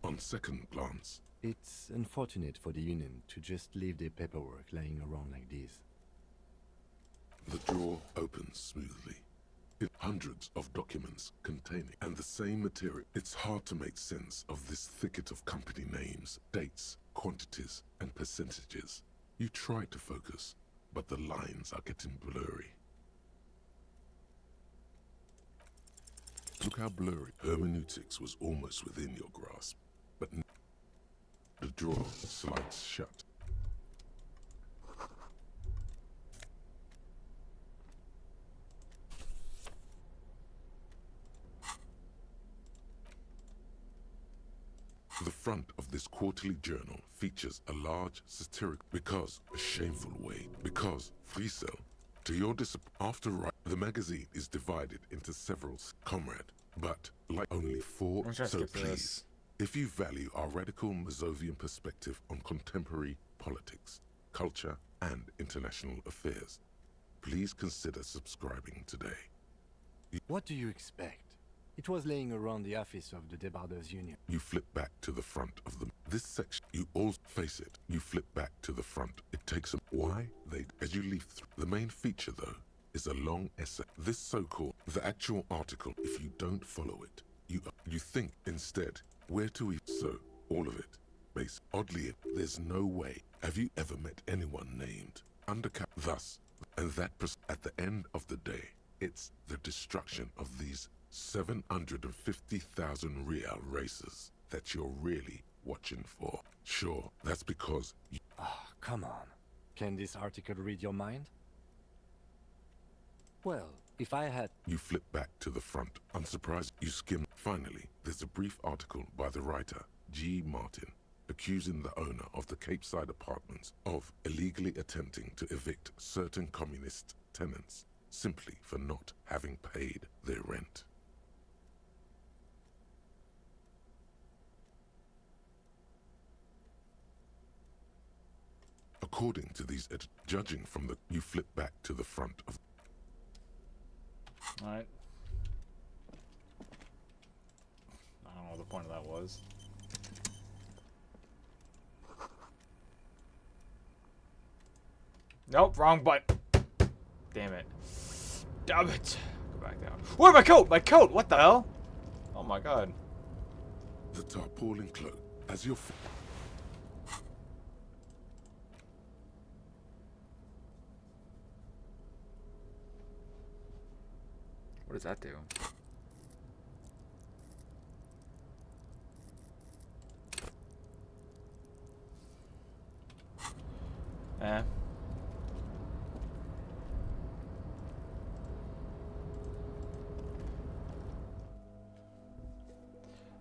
On second glance, It's unfortunate for the Union to just leave their paperwork lying around like this. the drawer opens smoothly. It hundreds of documents containing and the same material. It's hard to make sense of this thicket of company names, dates, quantities, and percentages. You try to focus, but the lines are getting blurry. Look how blurry. Hermeneutics was almost within your grasp, but the drawer slides shut. The front of this quarterly journal features a large satiric because a shameful way because Friesel to your after the magazine is divided into several comrade, but like only four. I'm trying to So skip please, this. if you value our radical Mazovian perspective on contemporary politics, culture, and international affairs, please consider subscribing today. What do you expect? It was laying around the office of the Debarders Union. You flip back to the front of this section. You all face it. You flip back to the front. It takes a why they as you leaf through. The main feature though is a long essay. This so-called the actual article. If you don't follow it, you think instead where to eat. So all of it. Base oddly, there's no way. Have you ever met anyone named Undercap? Thus, and that at the end of the day, it's the destruction of these 750,000 real races that you're really watching for. Sure, that's because you... Ah, come on. Can this article read your mind? Well, if I had... You flip back to the front. Unsurprised, you skim. Finally, there's a brief article by the writer, G. Martin, accusing the owner of the Cape Side Apartments of illegally attempting to evict certain communist tenants simply for not having paid their rent. According to these judging from the... You flip back to the front of... Alright. I don't know what the point of that was. Nope, wrong button. Damn it. Damn it. Go back down. Where's my coat? My coat! What the hell? Oh my god. The tarpaulin cloak as your... What does that do? Eh.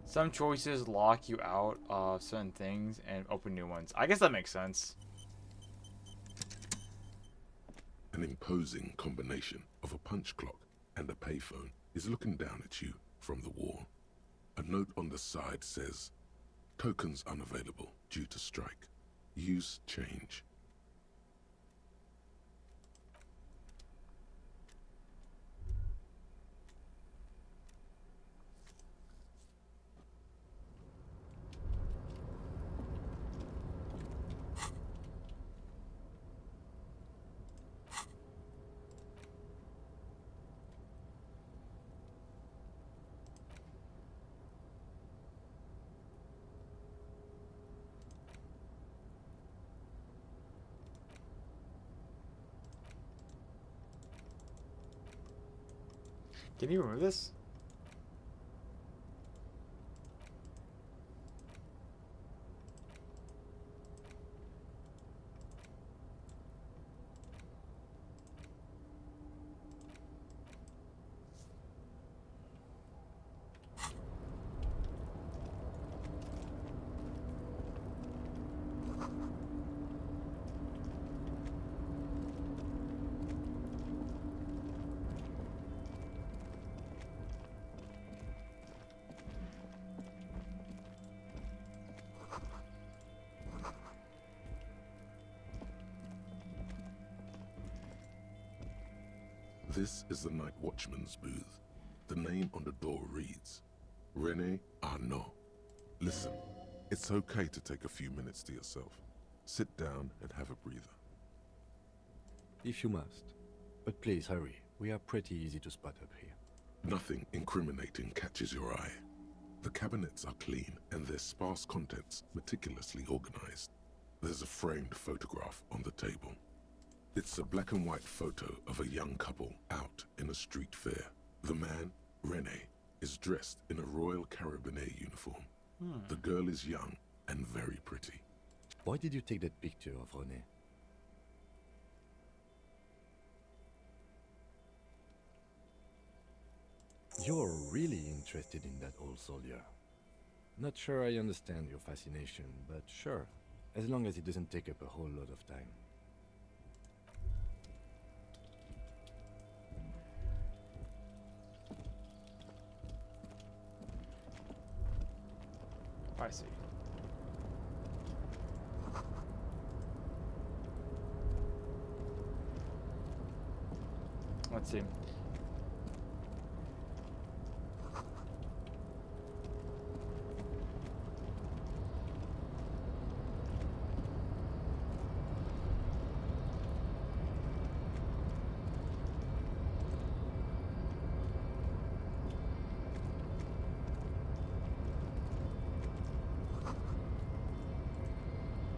Some choices lock you out of certain things and open new ones. I guess that makes sense. An imposing combination of a punch clock and a payphone is looking down at you from the wall. A note on the side says, tokens unavailable due to strike. Use change. Can you remove this? This is the night watchman's booth. The name on the door reads, Rene Arnaud. Listen, it's okay to take a few minutes to yourself. Sit down and have a breather. If you must. But please hurry. We are pretty easy to spot up here. Nothing incriminating catches your eye. The cabinets are clean and their sparse contents meticulously organized. There's a framed photograph on the table. It's a black and white photo of a young couple out in a street fair. The man, Rene, is dressed in a Royal Carabinier uniform. The girl is young and very pretty. Why did you take that picture of René? You're really interested in that old soldier. Not sure I understand your fascination, but sure, as long as it doesn't take up a whole lot of time. I see. Let's see.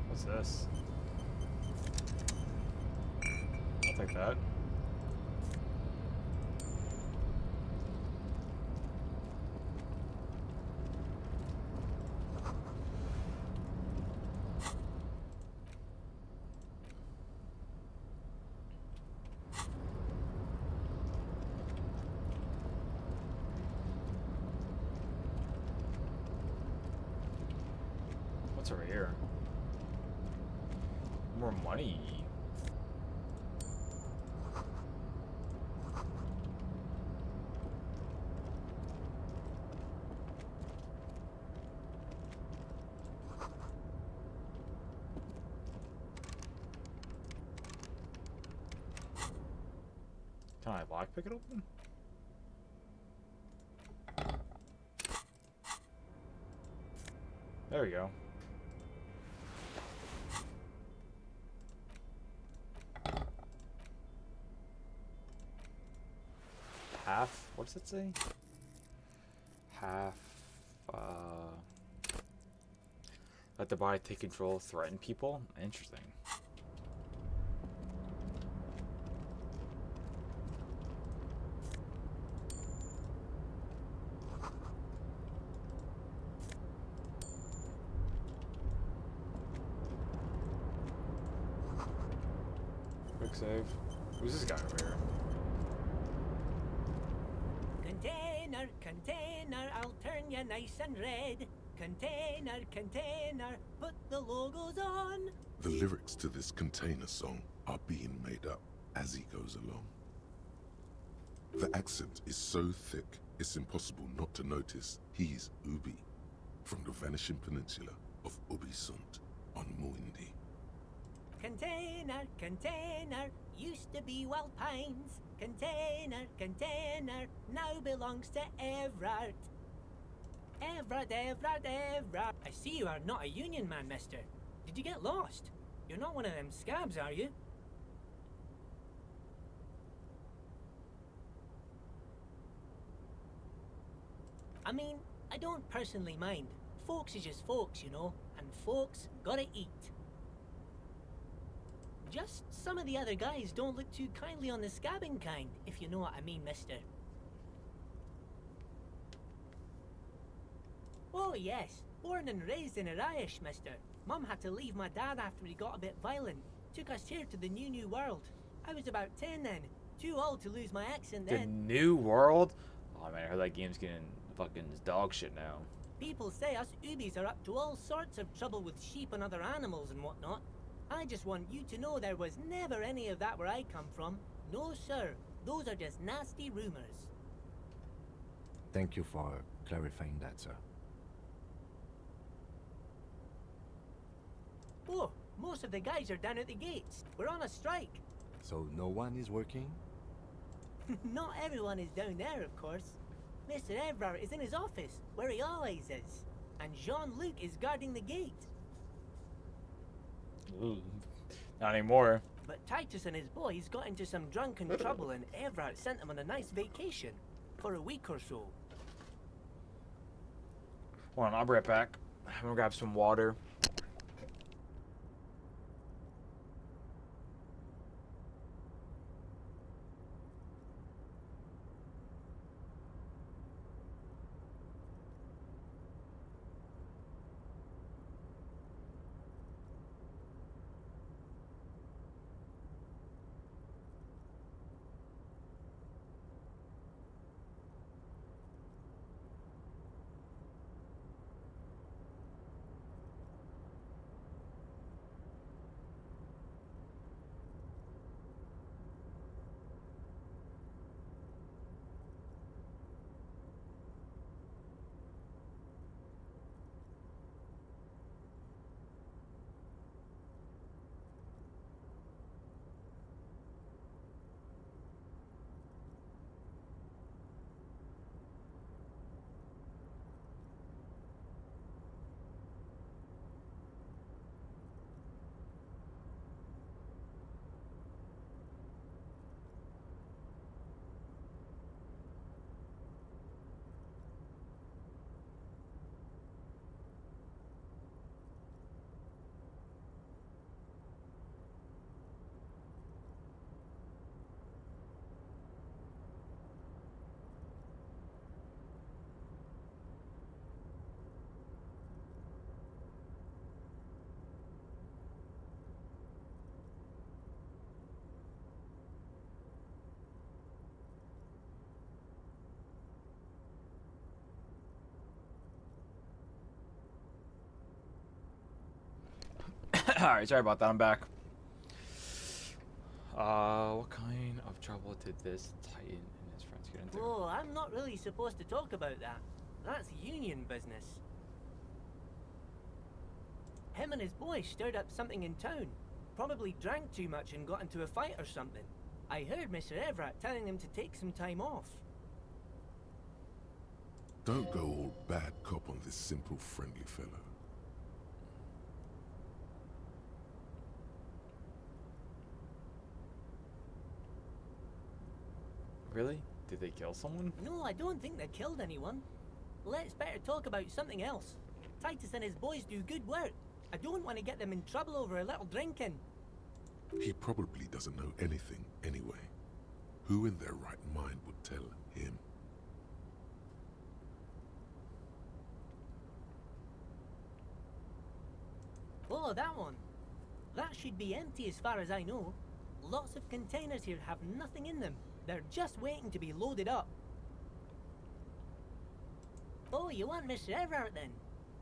What's this? I'll take that. What's over here? More money. Can I lockpick it open? There we go. Half, what does it say? Half, let the body take control, threaten people? Interesting. Quick save. Who's this guy over here? Container, container, I'll turn you nice and red. Container, container, put the logos on. The lyrics to this container song are being made up as he goes along. The accent is so thick, it's impossible not to notice he's Ubi, from the vanishing peninsula of Ubisunt on Muindi. Container, container, used to be Wild Pines. Container, container, now belongs to Everard. Everard, Everard, Everard. I see you are not a union man, mister. Did you get lost? You're not one of them scabs, are you? I mean, I don't personally mind. Folks is just folks, you know, and folks gotta eat. Just some of the other guys don't look too kindly on the scabbing kind, if you know what I mean, mister. Oh, yes. Born and raised in Irish, mister. Mum had to leave my dad after he got a bit violent. Took us here to the new world. I was about 10 then. Too old to lose my accent The then. New World? Oh man, I heard that game's getting fucking dog shit now. People say us Ubies are up to all sorts of trouble with sheep and other animals and whatnot. I just want you to know there was never any of that where I come from. No, sir. Those are just nasty rumors. Thank you for clarifying that, sir. Oh, most of the guys are down at the gates. We're on a strike. So no one is working? Not everyone is down there, of course. Mr. Evrard is in his office, where he always is. And Jean-Luc is guarding the gate. Ooh, not anymore. But Titus and his boys got into some drunken trouble and Evrard sent them on a nice vacation. For a week or so. Hold on, I'll be right back. I'm gonna grab some water. Alright, sorry about that, I'm back. What kind of trouble did this Titan and his friends get into? Oh, I'm not really supposed to talk about that. That's union business. Him and his boys stirred up something in town. Probably drank too much and got into a fight or something. I heard Mr. Everett telling them to take some time off. Don't go all bad cop on this simple, friendly fellow. Really? Did they kill someone? No, I don't think they killed anyone. Let's better talk about something else. Titus and his boys do good work. I don't want to get them in trouble over a little drinking. He probably doesn't know anything anyway. Who in their right mind would tell him? Oh, that one. That should be empty as far as I know. Lots of containers here have nothing in them. They're just waiting to be loaded up. Oh, you want Mr. Everett then?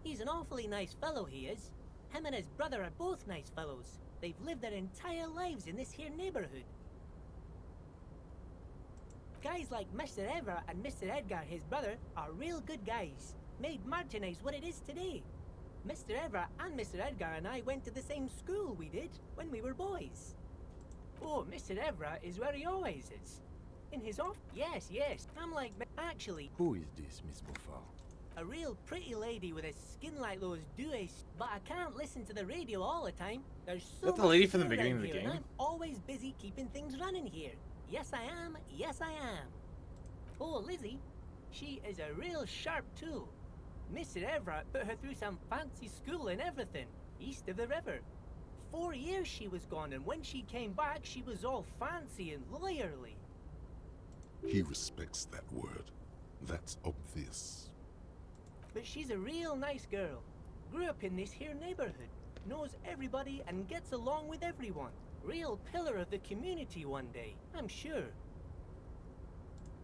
He's an awfully nice fellow, he is. Him and his brother are both nice fellows. They've lived their entire lives in this here neighborhood. Guys like Mr. Everett and Mr. Edgar, his brother, are real good guys. Made Martinez what it is today. Mr. Everett and Mr. Edgar and I went to the same school we did when we were boys. Oh, Mr. Everett is where he always is. In his off? Yes, yes. I'm like, actually... Who is this, Miss Beaufort? A real pretty lady with a skin like those duets, but I can't listen to the radio all the time. There's so Is that the much lady to from the do beginning around of the here, and game? I'm always busy keeping things running here. Yes, I am. Yes, I am. Oh, Lizzie, she is a real sharp tool. Mr. Everett put her through some fancy school and everything, east of the river. 4 years she was gone, and when she came back, she was all fancy and lawyerly. He respects that word. That's obvious. but she's a real nice girl. Grew up in this here neighborhood, knows everybody and gets along with everyone. Real pillar of the community one day, I'm sure.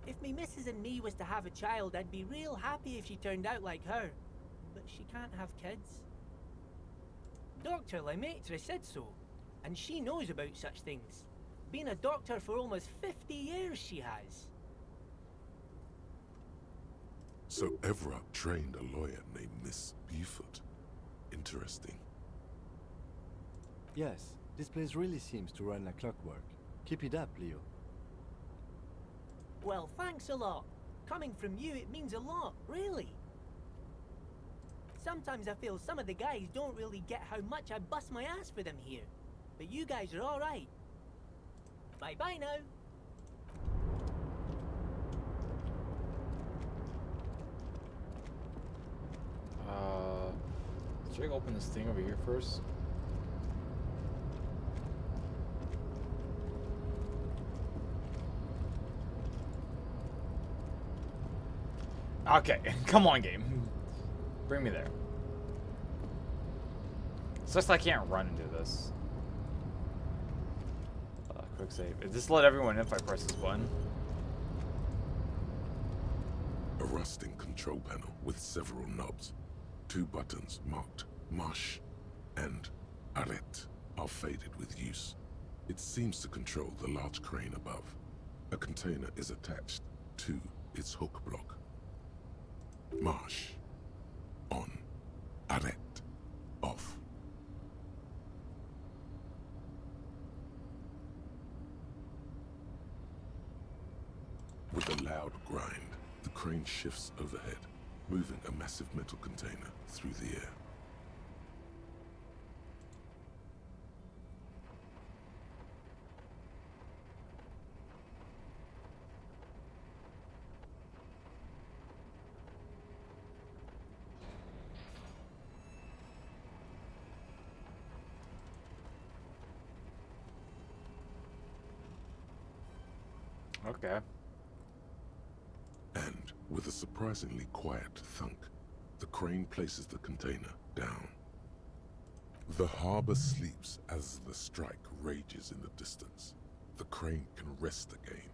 If me missus and me was to have a child, I'd be real happy if she turned out like her. But she can't have kids. Dr. Lemaitre said so, and she knows about such things. Been a doctor for almost 50 years, she has. So Evra trained a lawyer named Miss Buford. Interesting. Yes, this place really seems to run like clockwork. Keep it up, Leo. Well, thanks a lot. Coming from you, it means a lot, really. Sometimes I feel some of the guys don't really get how much I bust my ass for them here. But you guys are alright. Bye-bye now. Should I open this thing over here first? Okay, come on, game. Bring me there. It's just I can't run into this. Quick save. Just let everyone in if I press this button. A rusting control panel with several knobs. 2 buttons marked Marsh and Arrête are faded with use. It seems to control the large crane above. A container is attached to its hook block. Marsh on. Arrête off. With a loud grind, the crane shifts overhead, moving a massive metal container through the air. Okay. And with a surprisingly quiet thunk, the crane places the container down. The harbor sleeps as the strike rages in the distance. The crane can rest again,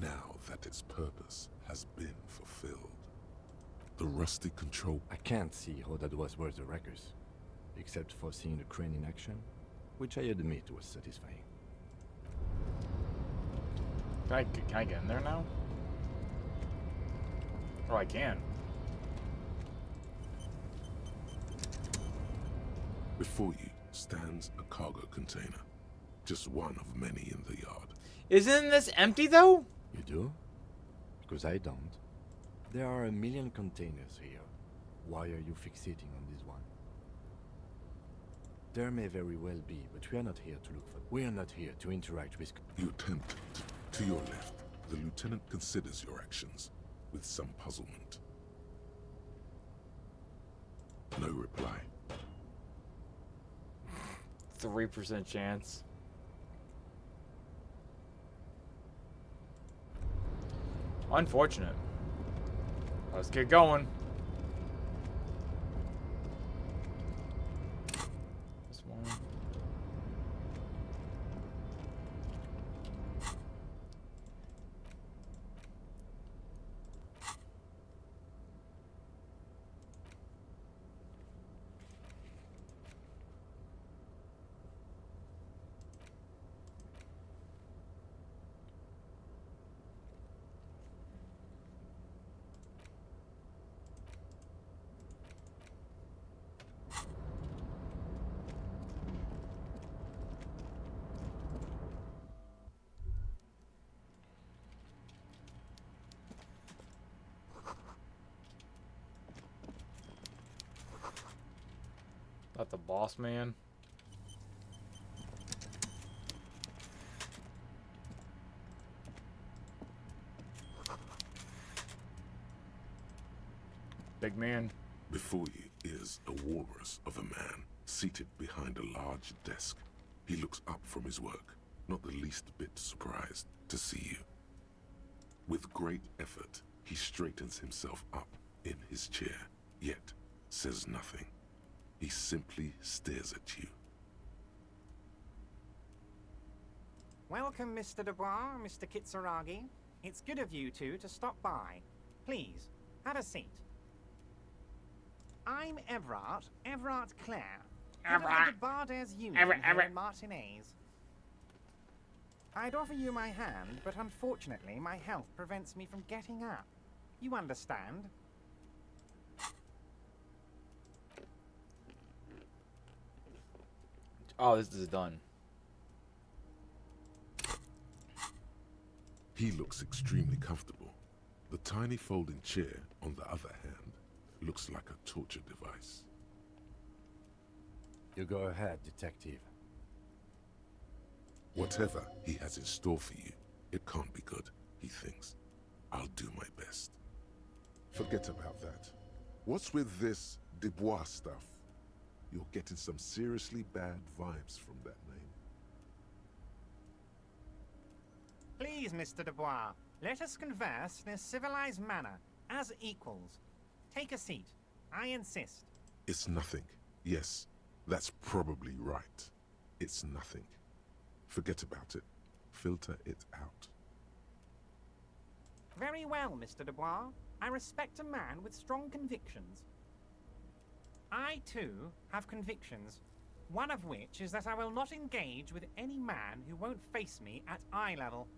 now that its purpose has been fulfilled. The rusty control... I can't see how that was worth the wreckers, except for seeing the crane in action, which I admit was satisfying. Can I get in there now? Oh, I can. Before you stands a cargo container, just one of many in the yard. Isn't this empty though? You do? Because I don't. There are a million containers here. Why are you fixating on this one? There may very well be, but we are not here to look for... We are not here to interact with... You attempt to your left. The lieutenant considers your actions with some puzzlement. No reply. 3% chance. Unfortunate. Let's get going. This one. Not the boss man. Big man. Before you is a walrus of a man seated behind a large desk. He looks up from his work, not the least bit surprised to see you. With great effort, he straightens himself up in his chair. yet says nothing. He simply stares at you. Welcome, Mr. Dubois, Mr. Kitsuragi. It's good of you two to stop by. Please, have a seat. I'm Everard Clare, head of the Debarders Union here in Martinez. I'd offer you my hand, but unfortunately my health prevents me from getting up. You understand? Oh, this is done. He looks extremely comfortable. The tiny folding chair, on the other hand, looks like a torture device. You go ahead, detective. Whatever he has in store for you, it can't be good, he thinks. I'll do my best. Forget about that. What's with this Dubois stuff? You're getting some seriously bad vibes from that name. Please, Mr. Dubois, let us converse in a civilized manner, as equals. Take a seat. I insist. It's nothing. Yes, that's probably right. It's nothing. Forget about it. Filter it out. Very well, Mr. Dubois. I respect a man with strong convictions. I, too, have convictions. One of which is that I will not engage with any man who won't face me at eye level.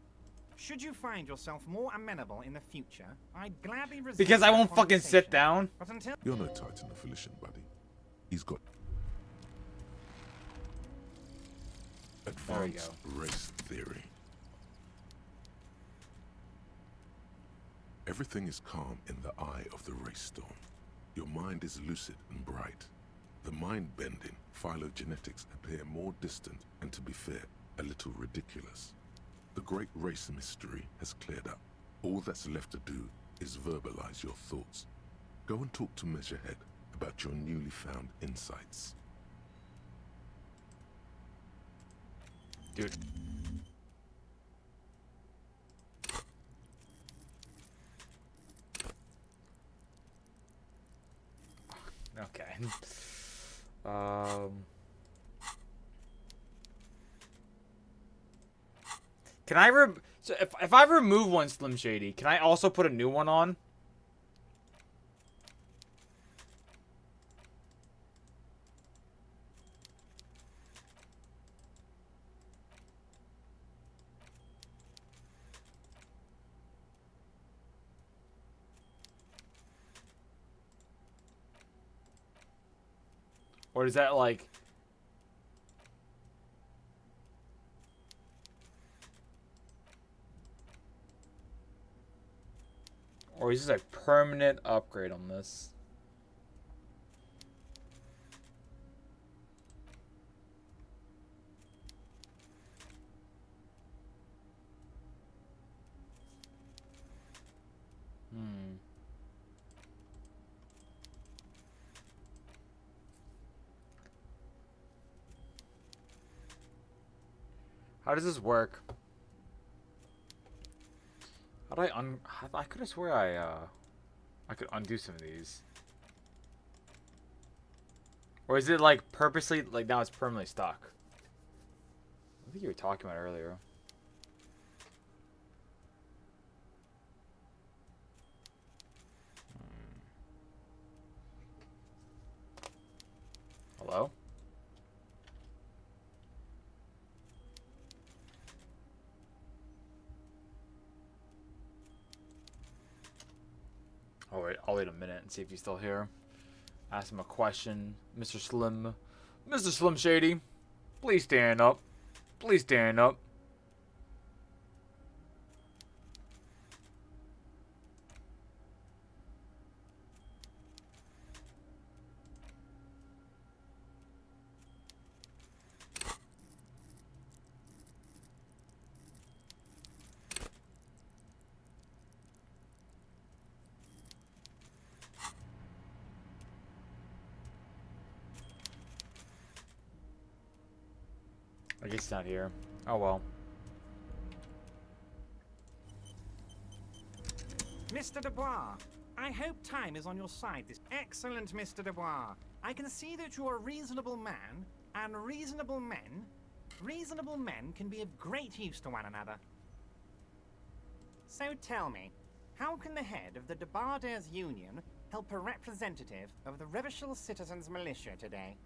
Should you find yourself more amenable in the future, I'd gladly resume Because I the won't fucking sit conversation. down. But until You're no Titan of Elysium, buddy. He's got advanced race theory. Everything is calm in the eye of the race storm. Your mind is lucid and bright. The mind-bending phylogenetics appear more distant and, to be fair, a little ridiculous. The great race mystery has cleared up. All that's left to do is verbalize your thoughts. Go and talk to Measurehead about your newly found insights. Dude. Okay. Can I so if I remove one Slim Shady, can I also put a new one on? Or is that like... Or is this a permanent upgrade on this? How does this work? How do I could have swear I could undo some of these. Or is it like purposely, like now it's permanently stuck? I think you were talking about it earlier. Hello? I'll wait a minute and see if he's still here. Ask him a question. Mr. Slim. Mr. Slim Shady. Please stand up. Please stand up. I guess he's not here. Oh well. Mr. Dubois, I hope time is on your side. This excellent, Mr. Dubois. I can see that you're a reasonable man, and reasonable men can be of great use to one another. So tell me, how can the head of the Debarders Union help a representative of the Revachol Citizens Militia today?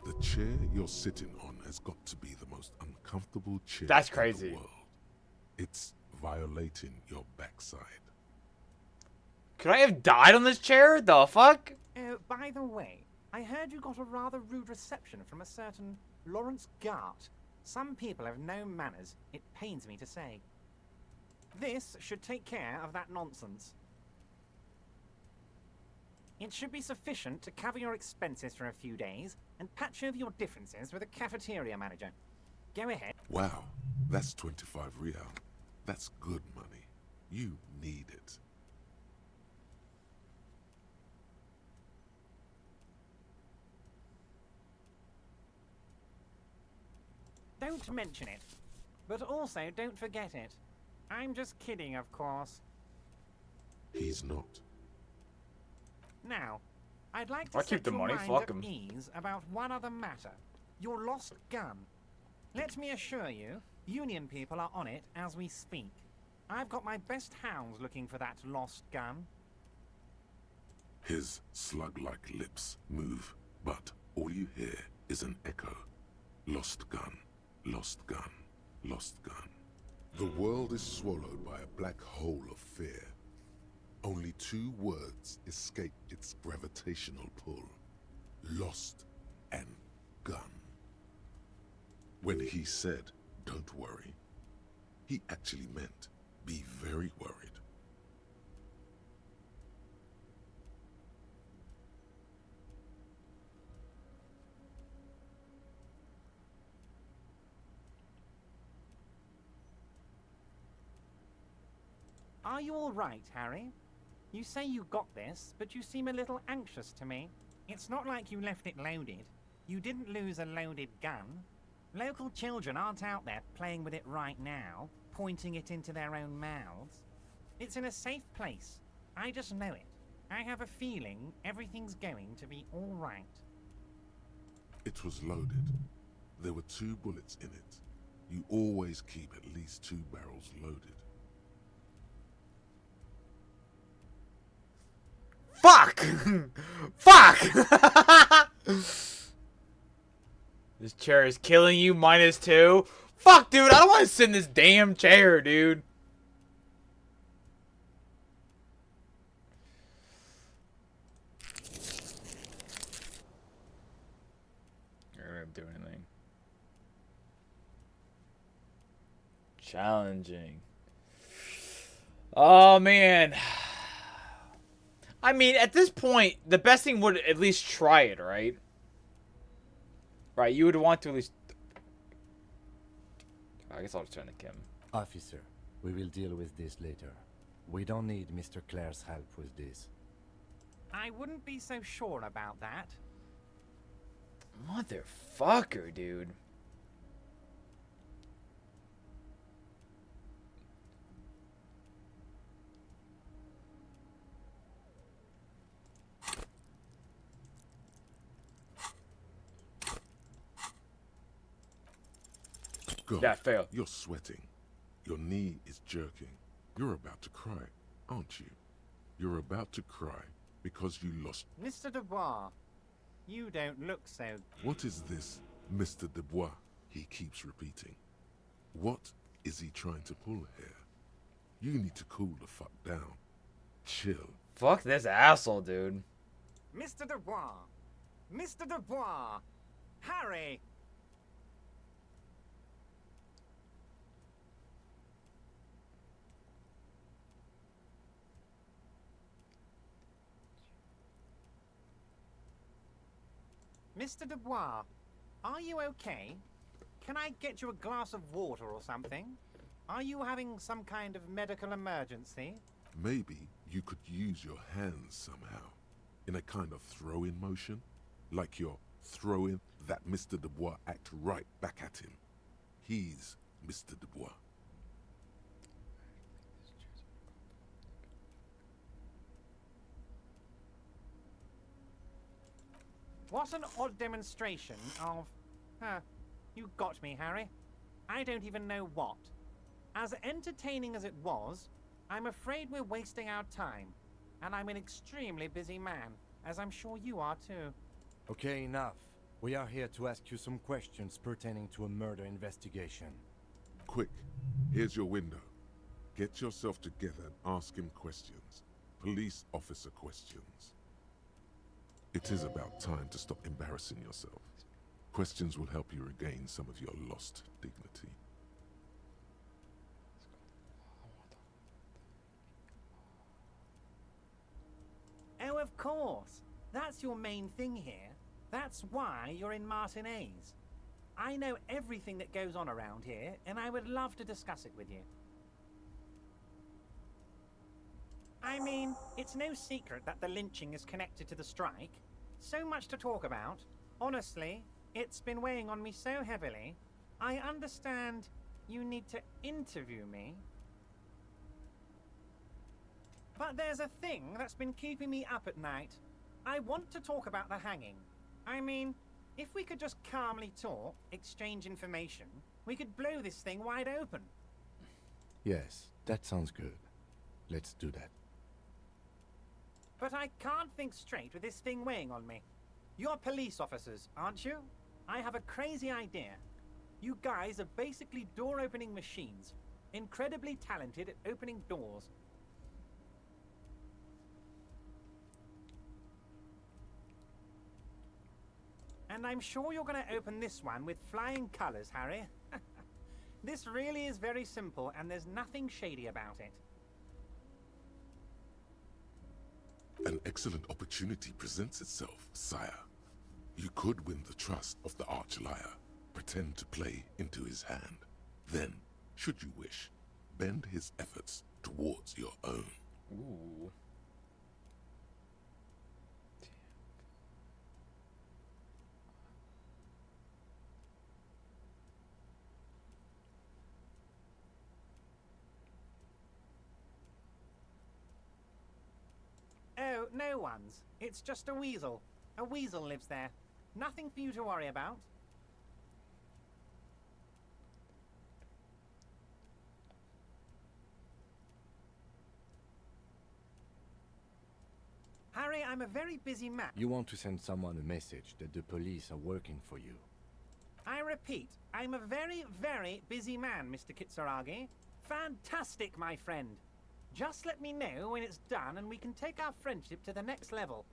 The chair you're sitting on has got to be the most uncomfortable chair That's in crazy. the world. It's violating your backside. Could I have died on this chair? The fuck? By the way, I heard you got a rather rude reception from a certain Lawrence Gart. Some people have no manners, it pains me to say. This should take care of that nonsense. It should be sufficient to cover your expenses for a few days and patch over your differences with a cafeteria manager. Go ahead. Wow, that's 25 real. That's good money. You need it. Don't mention it. But also, don't forget it. I'm just kidding, of course. He's not. Now, I'd like to I'll keep set the your money, mind fuck at 'em. ease about one other matter. Your lost gun. Let me assure you, Union people are on it as we speak. I've got my best hounds looking for that lost gun. His slug-like lips move, but all you hear is an echo. Lost gun, lost gun, lost gun. The world is swallowed by a black hole of fear. Only two words escape its gravitational pull. Lost and gun. When he said, "Don't worry," he actually meant, be very worried. Are you all right, Harry? You say you got this, but you seem a little anxious to me. It's not like you left it loaded. You didn't lose a loaded gun. Local children aren't out there playing with it right now, pointing it into their own mouths. It's in a safe place. I just know it. I have a feeling everything's going to be all right. It was loaded. There were 2 bullets in it. You always keep at least 2 barrels loaded. Fuck! Fuck! This chair is killing you, -2. Fuck, dude, I don't want to sit in this damn chair, dude. You're gonna do anything. Challenging. Oh, man. I mean, at this point, the best thing would at least try it, right? Right, you would want to at least... I guess I'll just turn to Kim. Officer, we will deal with this later. We don't need Mr. Clare's help with this. I wouldn't be so sure about that. Motherfucker, dude. God, Yeah, fail. You're sweating. Your knee is jerking. You're about to cry, aren't you? You're about to cry because you lost... Mr. Dubois, you don't look so... What is this, Mr. Dubois? He keeps repeating. What is he trying to pull here? You need to cool the fuck down. Chill. Fuck this asshole, dude. Mr. Dubois! Mr. Dubois! Harry! Mr. Dubois, are you okay? Can I get you a glass of water or something? Are you having some kind of medical emergency? Maybe you could use your hands somehow. In a kind of throw-in motion. Like you're throwing that Mr. Dubois act right back at him. He's Mr. Dubois. What an odd demonstration of... you got me, Harry. I don't even know what. As entertaining as it was, I'm afraid we're wasting our time. And I'm an extremely busy man, as I'm sure you are too. Okay, enough. We are here to ask you some questions pertaining to a murder investigation. Quick, here's your window. Get yourself together and ask him questions. Police officer questions. It is about time to stop embarrassing yourself. Questions will help you regain some of your lost dignity. Oh, of course. That's your main thing here. That's why you're in Martinez. I know everything that goes on around here, and I would love to discuss it with you. I mean, it's no secret that the lynching is connected to the strike. So much to talk about. Honestly, it's been weighing on me so heavily. I understand you need to interview me. But there's a thing that's been keeping me up at night. I want to talk about the hanging. I mean, if we could just calmly talk, exchange information, we could blow this thing wide open. Yes, that sounds good. Let's do that. But I can't think straight with this thing weighing on me. You're police officers, aren't you? I have a crazy idea. You guys are basically door-opening machines. Incredibly talented at opening doors. And I'm sure you're going to open this one with flying colors, Harry. This really is very simple, and there's nothing shady about it. An excellent opportunity presents itself, sire. You could win the trust of the arch-liar, pretend to play into his hand. Then, should you wish, bend his efforts towards your own. Ooh. Oh, no one's. It's just a weasel. A weasel lives there. Nothing for you to worry about. Harry, I'm a very busy man. You want to send someone a message that the police are working for you. I repeat, I'm a very, very busy man, Mr. Kitsuragi. Fantastic, my friend. Just let me know when it's done and we can take our friendship to the next level.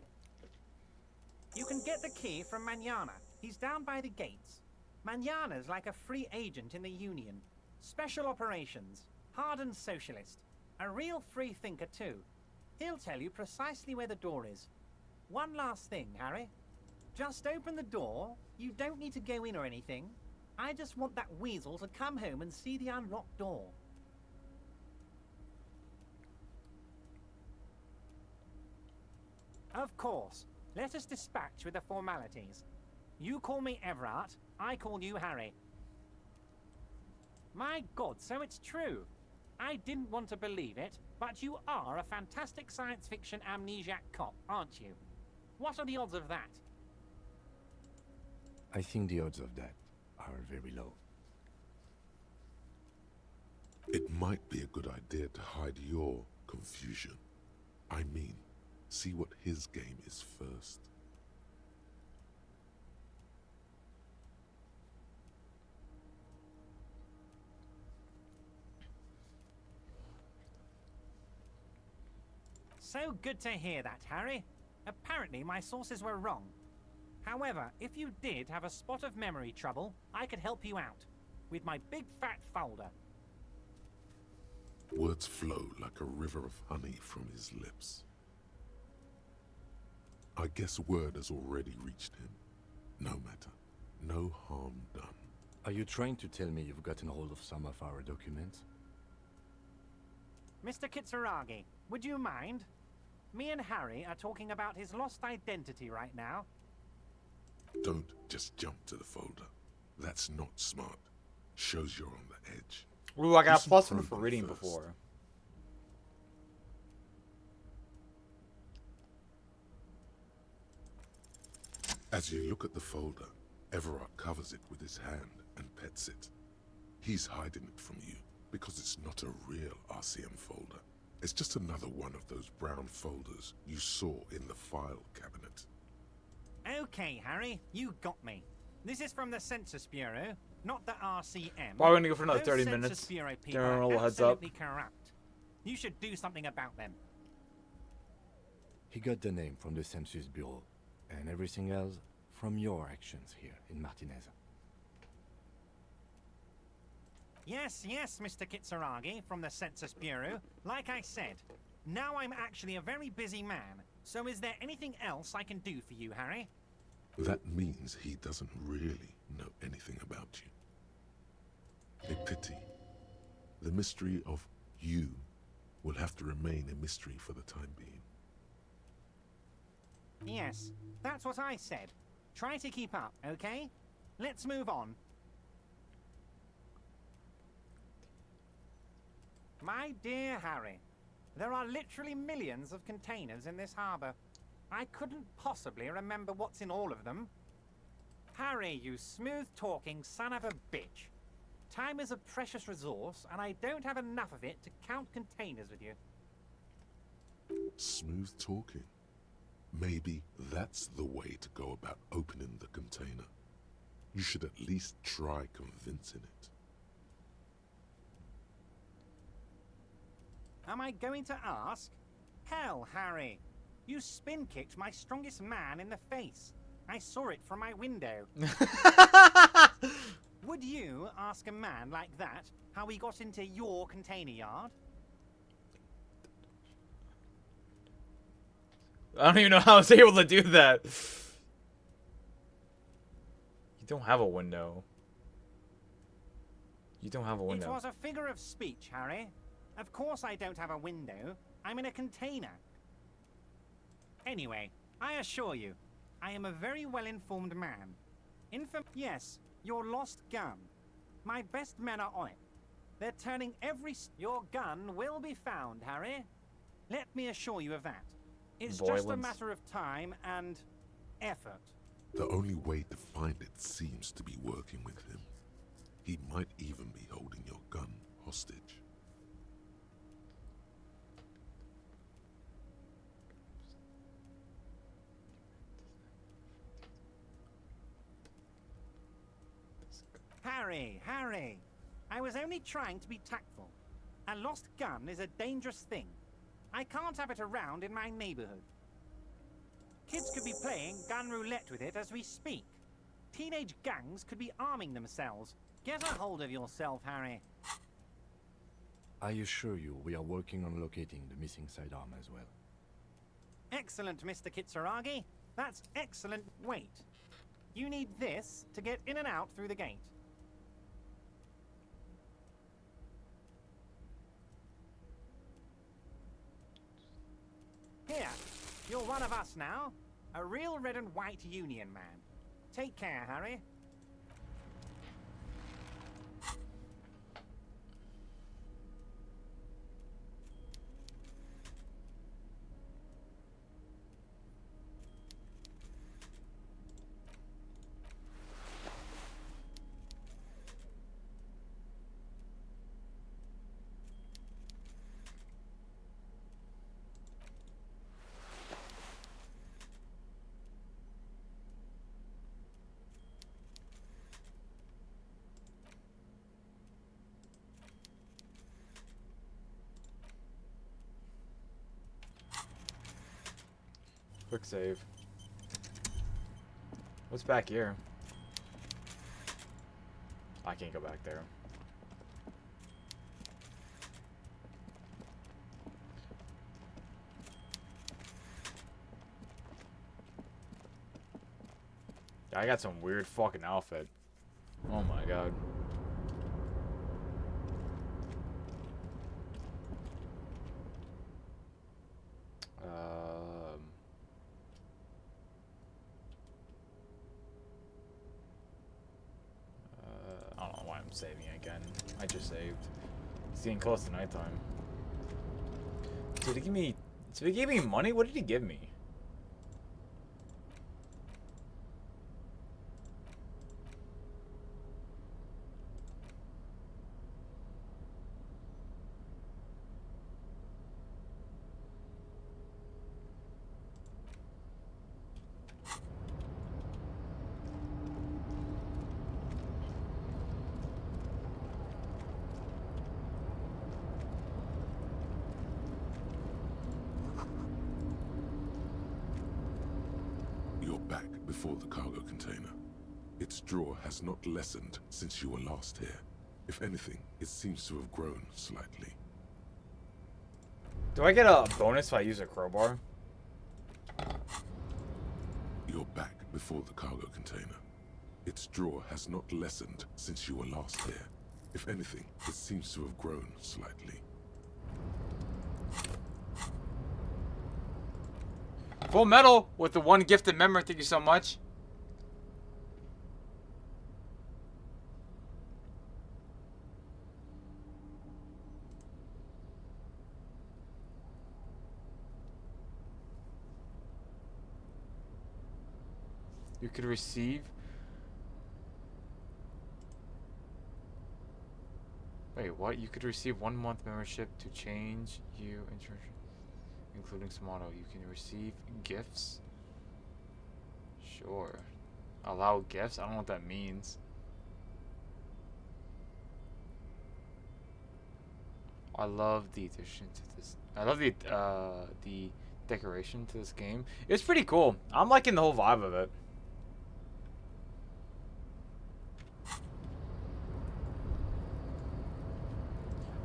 You can get the key from Manana. He's down by the gates. Manana's like a free agent in the Union. Special operations. Hardened socialist. A real free thinker too. He'll tell you precisely where the door is. One last thing, Harry. Just open the door. You don't need to go in or anything. I just want that weasel to come home and see the unlocked door. Of course. Let us dispatch with the formalities. You call me Everard, I call you Harry. My God, so it's true. I didn't want to believe it, but you are a fantastic science fiction amnesiac cop, aren't you? What are the odds of that? I think the odds of that are very low. It might be a good idea to hide your confusion. I mean, see what his game is first. So good to hear that, Harry. Apparently my sources were wrong. However, if you did have a spot of memory trouble, I could help you out. With my big fat folder. Words flow like a river of honey from his lips. I guess word has already reached him. No matter. No harm done. Are you trying to tell me you've gotten hold of some of our documents? Mr. Kitsuragi, would you mind? Me and Harry are talking about his lost identity right now. Don't just jump to the folder. That's not smart. Shows you're on the edge. Ooh, I got Listen a plus through one for them reading first. before. As you look at the folder, Everard covers it with his hand and pets it. He's hiding it from you because it's not a real RCM folder. It's just another one of those brown folders you saw in the file cabinet. Okay, Harry, you got me. This is from the Census Bureau, not the RCM. Probably gonna go for another Those 30 Census minutes. Bureau people Give him a are little heads up. absolutely corrupt. You should do something about them. He got the name from the Census Bureau, and everything else from your actions here in Martinez. Yes, Mr. Kitsuragi from the Census Bureau. Like I said, now I'm actually a very busy man. So is there anything else I can do for you, Harry? That means he doesn't really know anything about you. A pity. The mystery of you will have to remain a mystery for the time being. Yes, that's what I said. Try to keep up, okay? Let's move on. My dear Harry, there are literally millions of containers in this harbor. I couldn't possibly remember what's in all of them. Harry, you smooth-talking son of a bitch. Time is a precious resource, and I don't have enough of it to count containers with you. Smooth talking. Maybe that's the way to go about opening the container. You should at least try convincing it. Am I going to ask? Hell, Harry. You spin-kicked my strongest man in the face. I saw it from my window. Would you ask a man like that how he got into your container yard? I don't even know how I was able to do that. You don't have a window. You don't have a window. It was a figure of speech, Harry. Of course I don't have a window. I'm in a container. Anyway, I assure you, I am a very well-informed man. Yes, your lost gun. My best men are on it. They're turning Your gun will be found, Harry. Let me assure you of that. It's just a matter of time and effort. The only way to find it seems to be working with him. He might even be holding your gun hostage. Harry! I was only trying to be tactful. A lost gun is a dangerous thing. I can't have it around in my neighborhood. Kids could be playing gun roulette with it as we speak. Teenage gangs could be arming themselves. Get a hold of yourself, Harry. I assure you we are working on locating the missing sidearm as well. Excellent, Mr. Kitsuragi. That's excellent. Wait. You need this to get in and out through the gate. Here, you're one of us now. A real red and white Union man. Take care, Harry. Quick save. What's back here? I can't go back there. I got some weird fucking outfit. Oh my god. I don't know why I'm saving again. I just saved. It's getting close to nighttime. Did he give me? Did he give me money? What did he give me? back before the cargo container. Its draw has not lessened since you were last here. If anything, it seems to have grown slightly. Do I get a bonus if I use a crowbar? You're back before the cargo container. Its draw has not lessened since you were last here. If anything, it seems to have grown slightly. Full metal with the one gifted member. Thank you so much. You could receive. Wait, what? You could receive 1 month membership to change you instruction, including Smoto. You can receive gifts. Sure. Allow gifts? I don't know what that means. I love the addition to this. I love the decoration to this game. It's pretty cool. I'm liking the whole vibe of it.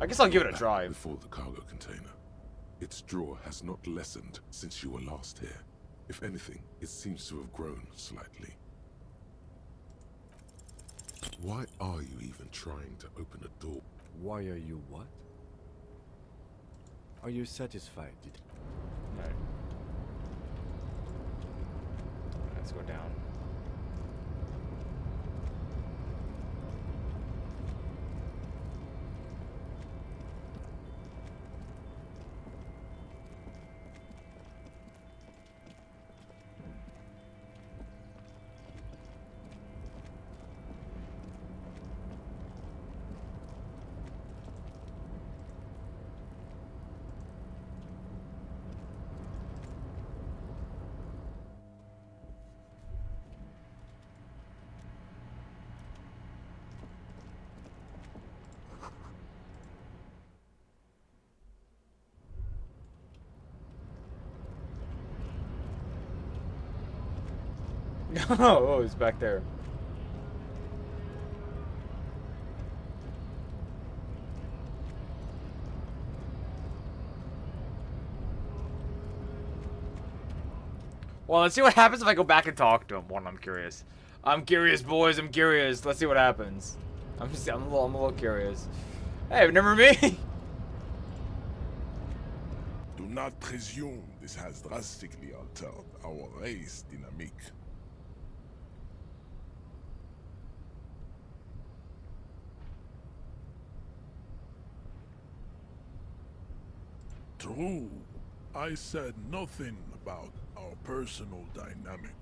I guess I'll give it a try. Before the cargo container. Its draw has not lessened since you were last here. If anything, it seems to have grown slightly. Why are you even trying to open a door? Why are you what? Are you satisfied? Alright. Let's go down. Oh, it's back there. Well, let's see what happens if I go back and talk to him. One, I'm curious. I'm curious, boys. I'm curious. Let's see what happens. I'm a little curious. Hey, remember me? Do not presume this has drastically altered our race dynamic. True. I said nothing about our personal dynamic.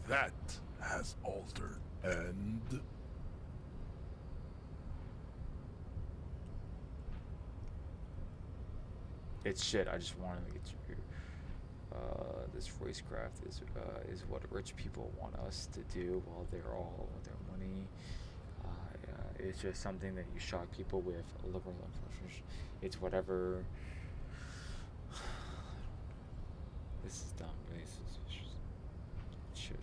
That has altered, and... It's shit. I just wanted to get you here. This racecraft is what rich people want us to do while they're all with their money. It's just something that you shock people with. Liberal influencers. It's whatever. This is dumb. This is shit.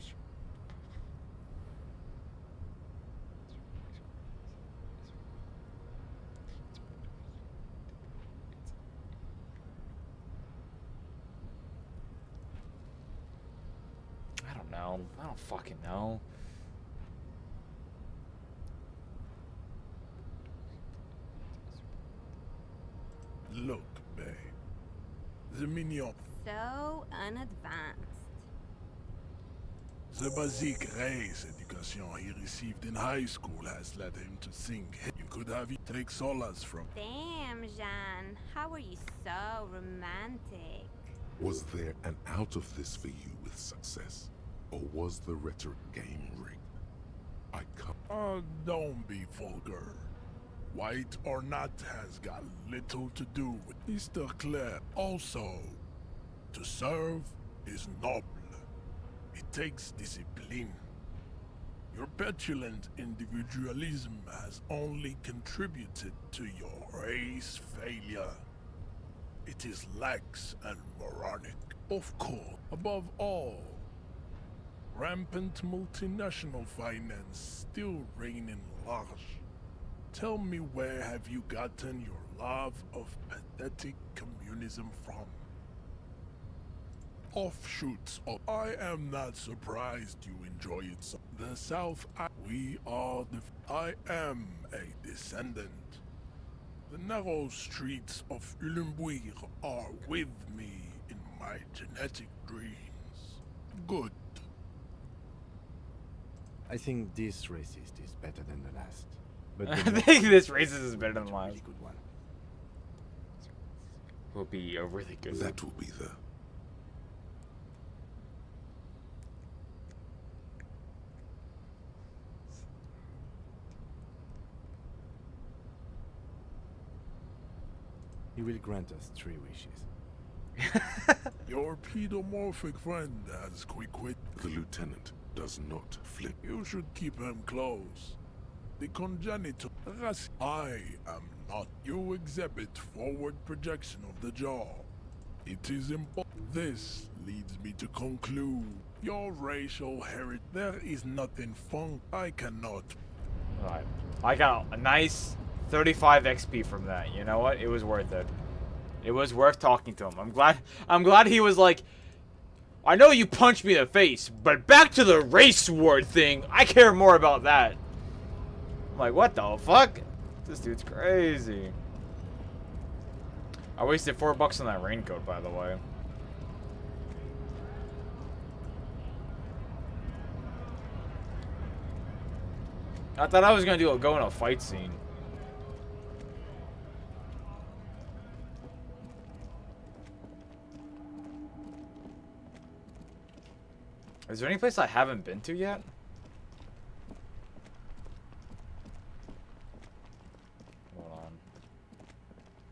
I don't know. I don't fucking know. Look, babe. The mignon. So unadvanced. The basic race education he received in high school has led him to think you could have take solace from. Damn, Jean. How are you so romantic? Was there an out of this for you with success? Or was the rhetoric game rigged? I come. Oh, don't be vulgar. White or not has got little to do with Mr. Claire. Also, to serve is noble. It takes discipline. Your petulant individualism has only contributed to your race failure. It is lax and moronic. Of course, above all, Rampant multinational finance still reigning large. Tell me, where have you gotten your love of pathetic communism from? Offshoots of... I am not surprised you enjoy it so. The South... We are the... I am a descendant. The narrow streets of Ulimbuir are with me in my genetic dreams. Good. I think this racist is better than the last. But I think this racist is better than the last. Really good one. Will be a really good That will be the... He will grant us 3 wishes. Your pedomorphic friend has quick wit. The lieutenant does not flip. You should keep him close. The congenital... I am not. You exhibit forward projection of the jaw. It is important. This leads me to conclude your racial heritage. There is nothing fun. I cannot. Alright. I got a nice 35 XP from that. You know what? It was worth it. It was worth talking to him. I'm glad he was like, I know you punched me in the face, but back to the race war thing. I care more about that. I'm like, what the fuck? This dude's crazy. I wasted $4 on that raincoat, by the way. I thought I was gonna go in a fight scene. Is there any place I haven't been to yet? Hold on.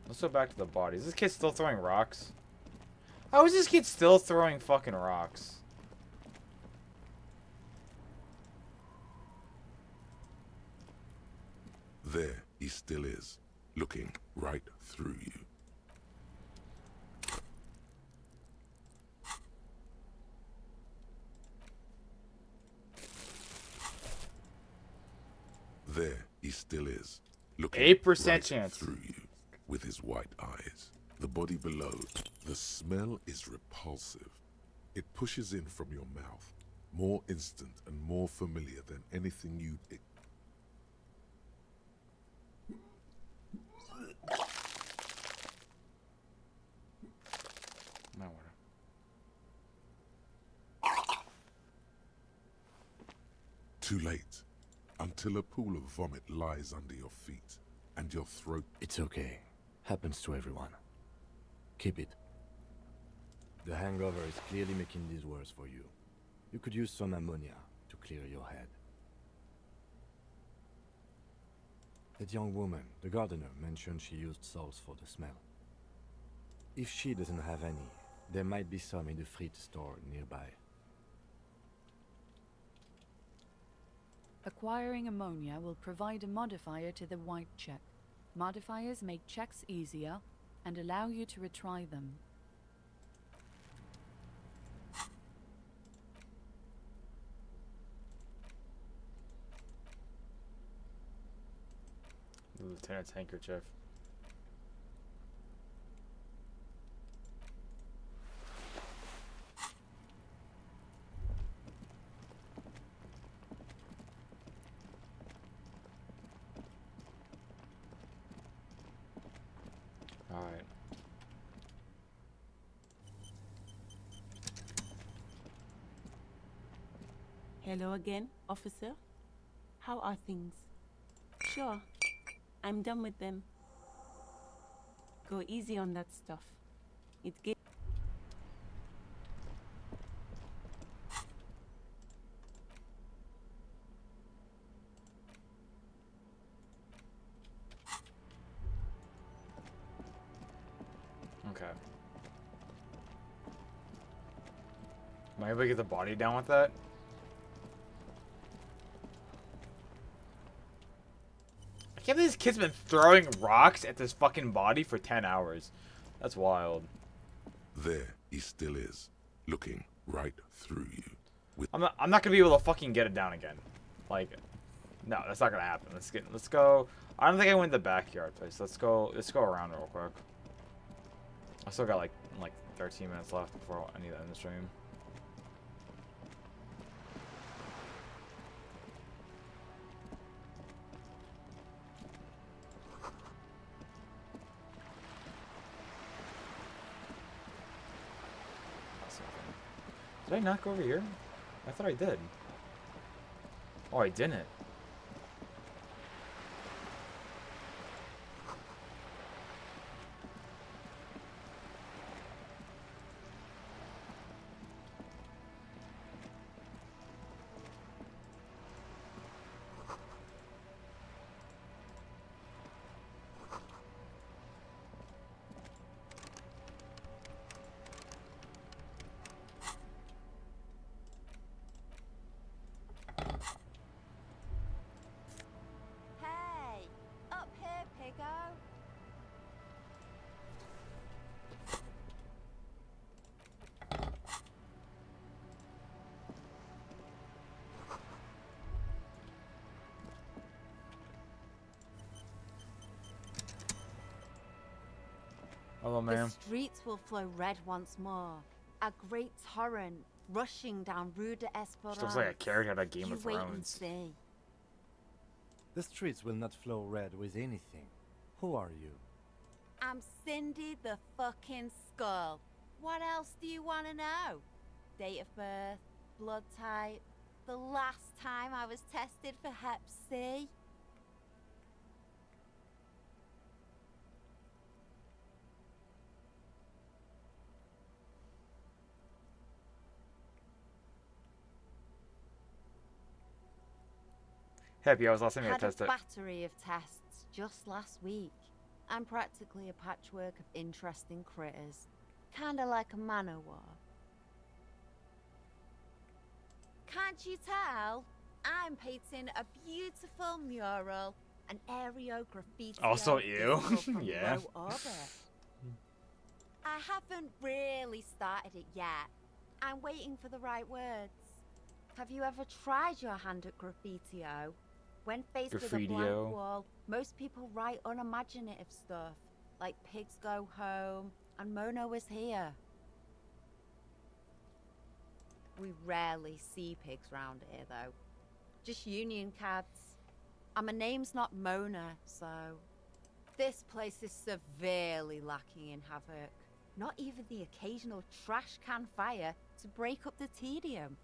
Let's go back to the body. Is this kid still throwing rocks? How is this kid still throwing fucking rocks? There he still is, looking right through you. There he still is, looking 8% right chance through you with his white eyes. The body below, the smell is repulsive. It pushes in from your mouth, more instant and more familiar than anything you... My water. Too late. Until a pool of vomit lies under your feet, and your throat... It's okay. Happens to everyone. Keep it. The hangover is clearly making this worse for you. You could use some ammonia to clear your head. That young woman, the gardener, mentioned she used salts for the smell. If she doesn't have any, there might be some in the fridge store nearby. Acquiring ammonia will provide a modifier to the white check. Modifiers make checks easier and allow you to retry them. The lieutenant's handkerchief. Alright. Hello again, officer. How are things? Sure, I'm done with them. Go easy on that stuff. It gave... Okay. Am I able to get the body down with that? I can't believe this kid's been throwing rocks at this fucking body for 10 hours. That's wild. There he still is, looking right through you, I'm not gonna be able to fucking get it down again. Like, no, that's not gonna happen. Let's go. I don't think I went to the backyard place. Let's go around real quick. I still got like 13 minutes left before I need to end the stream. Did I not go over here? I thought I did. Oh, I didn't. Hey, up here, Piggo. Hello, The ma'am. streets will flow red once more. A great torrent rushing down Rue de Esperance. This looks like a character out of Game You of wait and Thrones. see. The streets will not flow red with anything. Who are you? I'm Cindy the fucking Skull. What else do you want to know? Date of birth, blood type, the last time I was tested for Hep C. Happy, I was last time you Had tested. a battery of tests just last week. I'm practically a patchwork of interesting critters. Kinda like a man-o'-war. Can't you tell? I'm painting a beautiful mural, an aerial graffiti. Also you? From Yeah. low orbit. I haven't really started it yet. I'm waiting for the right words. Have you ever tried your hand at graffiti-o? When faced with a blank Graffiti-o? wall, most people write unimaginative stuff, like pigs go home and Mona was here. We rarely see pigs round here, though. Just union cabs. And my name's not Mona, so... This place is severely lacking in havoc. Not even the occasional trash can fire to break up the tedium.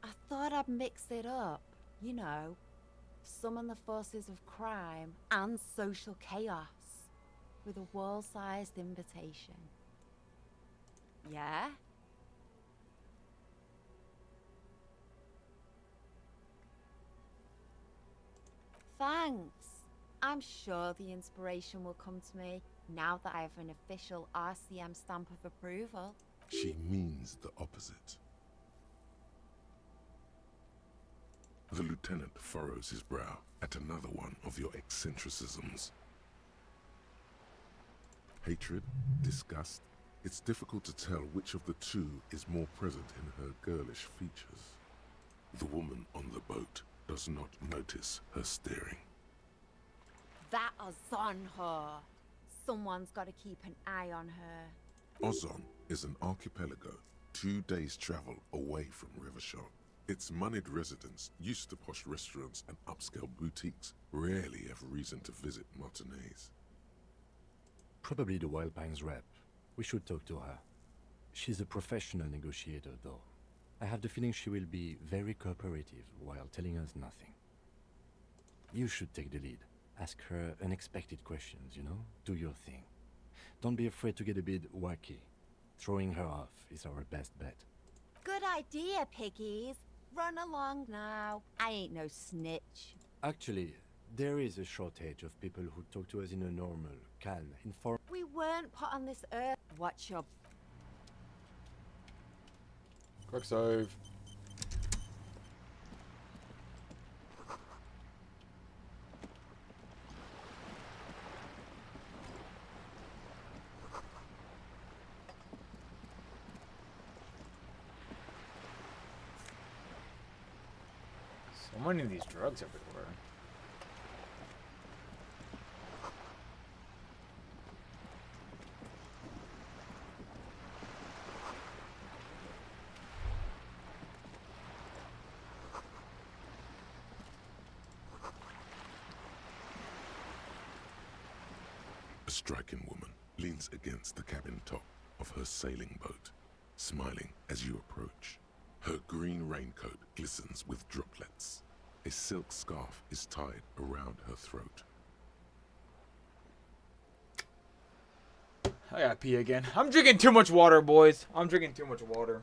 I thought I'd mix it up, you know. Summon the forces of crime and social chaos with a wall-sized invitation. Yeah? Thanks. I'm sure the inspiration will come to me now that I have an official RCM stamp of approval. She means the opposite. The lieutenant furrows his brow at another one of your eccentricisms. Hatred, disgust, it's difficult to tell which of the two is more present in her girlish features. The woman on the boat does not notice her staring. That Ozon whore. Someone's got to keep an eye on her. Ozon is an archipelago 2 days' travel away from Rivershore. Its moneyed residents, used to posh restaurants and upscale boutiques, rarely have reason to visit Martinez. Probably the Wild Pines rep. We should talk to her. She's a professional negotiator, though. I have the feeling she will be very cooperative while telling us nothing. You should take the lead. Ask her unexpected questions, you know? Do your thing. Don't be afraid to get a bit wacky. Throwing her off is our best bet. Good idea, piggies. Run along now. I ain't no snitch. Actually, there is a shortage of people who talk to us in a normal, calm, informal... We weren't put on this earth. Watch your... Quick save. I'm running these drugs everywhere. A striking woman leans against the cabin top of her sailing boat, smiling as you approach. Her green raincoat glistens with droplets. A silk scarf is tied around her throat. I gotta pee again. I'm drinking too much water, boys. I'm drinking too much water.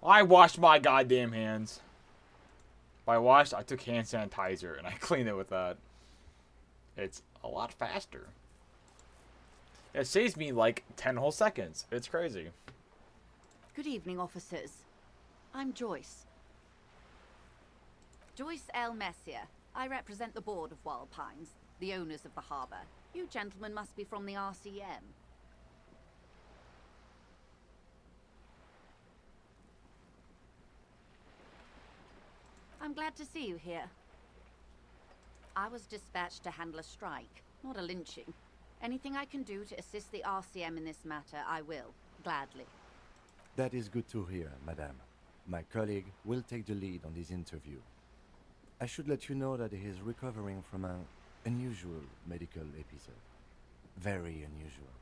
I washed my goddamn hands. By washed, I took hand sanitizer and I cleaned it with that. It's a lot faster. It saves me like 10 whole seconds. It's crazy. Good evening, officers. I'm Joyce. Joyce L. Messier. I represent the board of Wild Pines, the owners of the harbour. You gentlemen must be from the RCM. I'm glad to see you here. I was dispatched to handle a strike, not a lynching. Anything I can do to assist the RCM in this matter, I will, gladly. That is good to hear, madame. My colleague will take the lead on this interview. I should let you know that he is recovering from an unusual medical episode. Very unusual.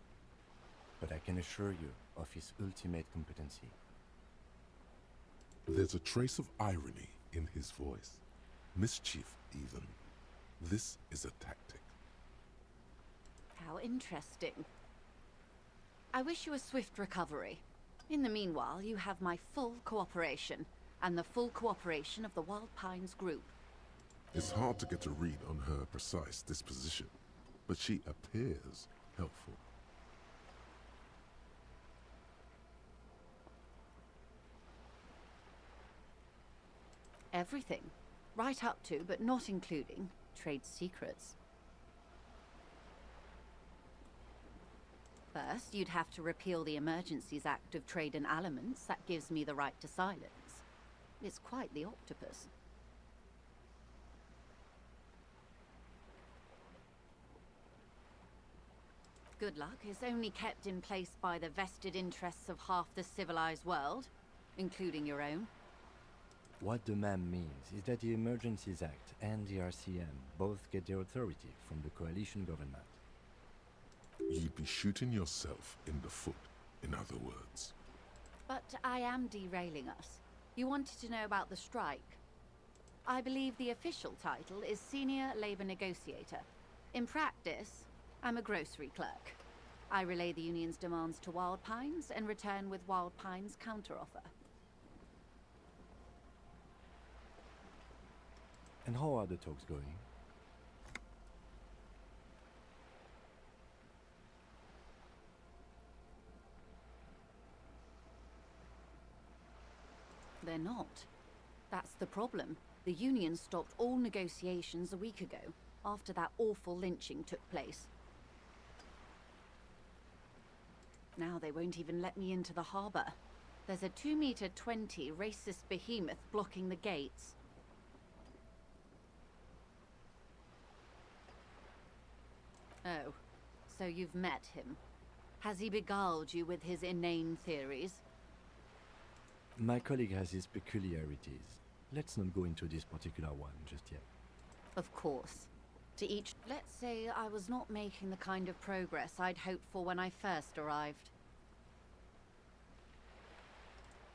But I can assure you of his ultimate competency. There's a trace of irony in his voice. Mischief, even. This is a tactic. How interesting. I wish you a swift recovery. In the meanwhile, you have my full cooperation, and the full cooperation of the Wild Pines group. It's hard to get a read on her precise disposition, but she appears helpful. Everything. Right up to, but not including, trade secrets. First, you'd have to repeal the Emergencies Act of Trade in Aliments that gives me the right to silence. It's quite the octopus. Good luck is only kept in place by the vested interests of half the civilized world, including your own. What the ma'am means is that the Emergencies Act and the RCM both get their authority from the coalition government. You'd be shooting yourself in the foot, in other words. But I am derailing us. You wanted to know about the strike. I believe the official title is Senior Labor Negotiator. In practice, I'm a grocery clerk. I relay the union's demands to Wild Pines and return with Wild Pines' counteroffer. And how are the talks going? They're not. That's the problem. The union stopped all negotiations a week ago, after that awful lynching took place. Now they won't even let me into the harbour. There's a 2-meter 20 racist behemoth blocking the gates. Oh, so you've met him. Has he beguiled you with his inane theories? My colleague has his peculiarities. Let's not go into this particular one just yet. Of course. To each... Let's say I was not making the kind of progress I'd hoped for when I first arrived.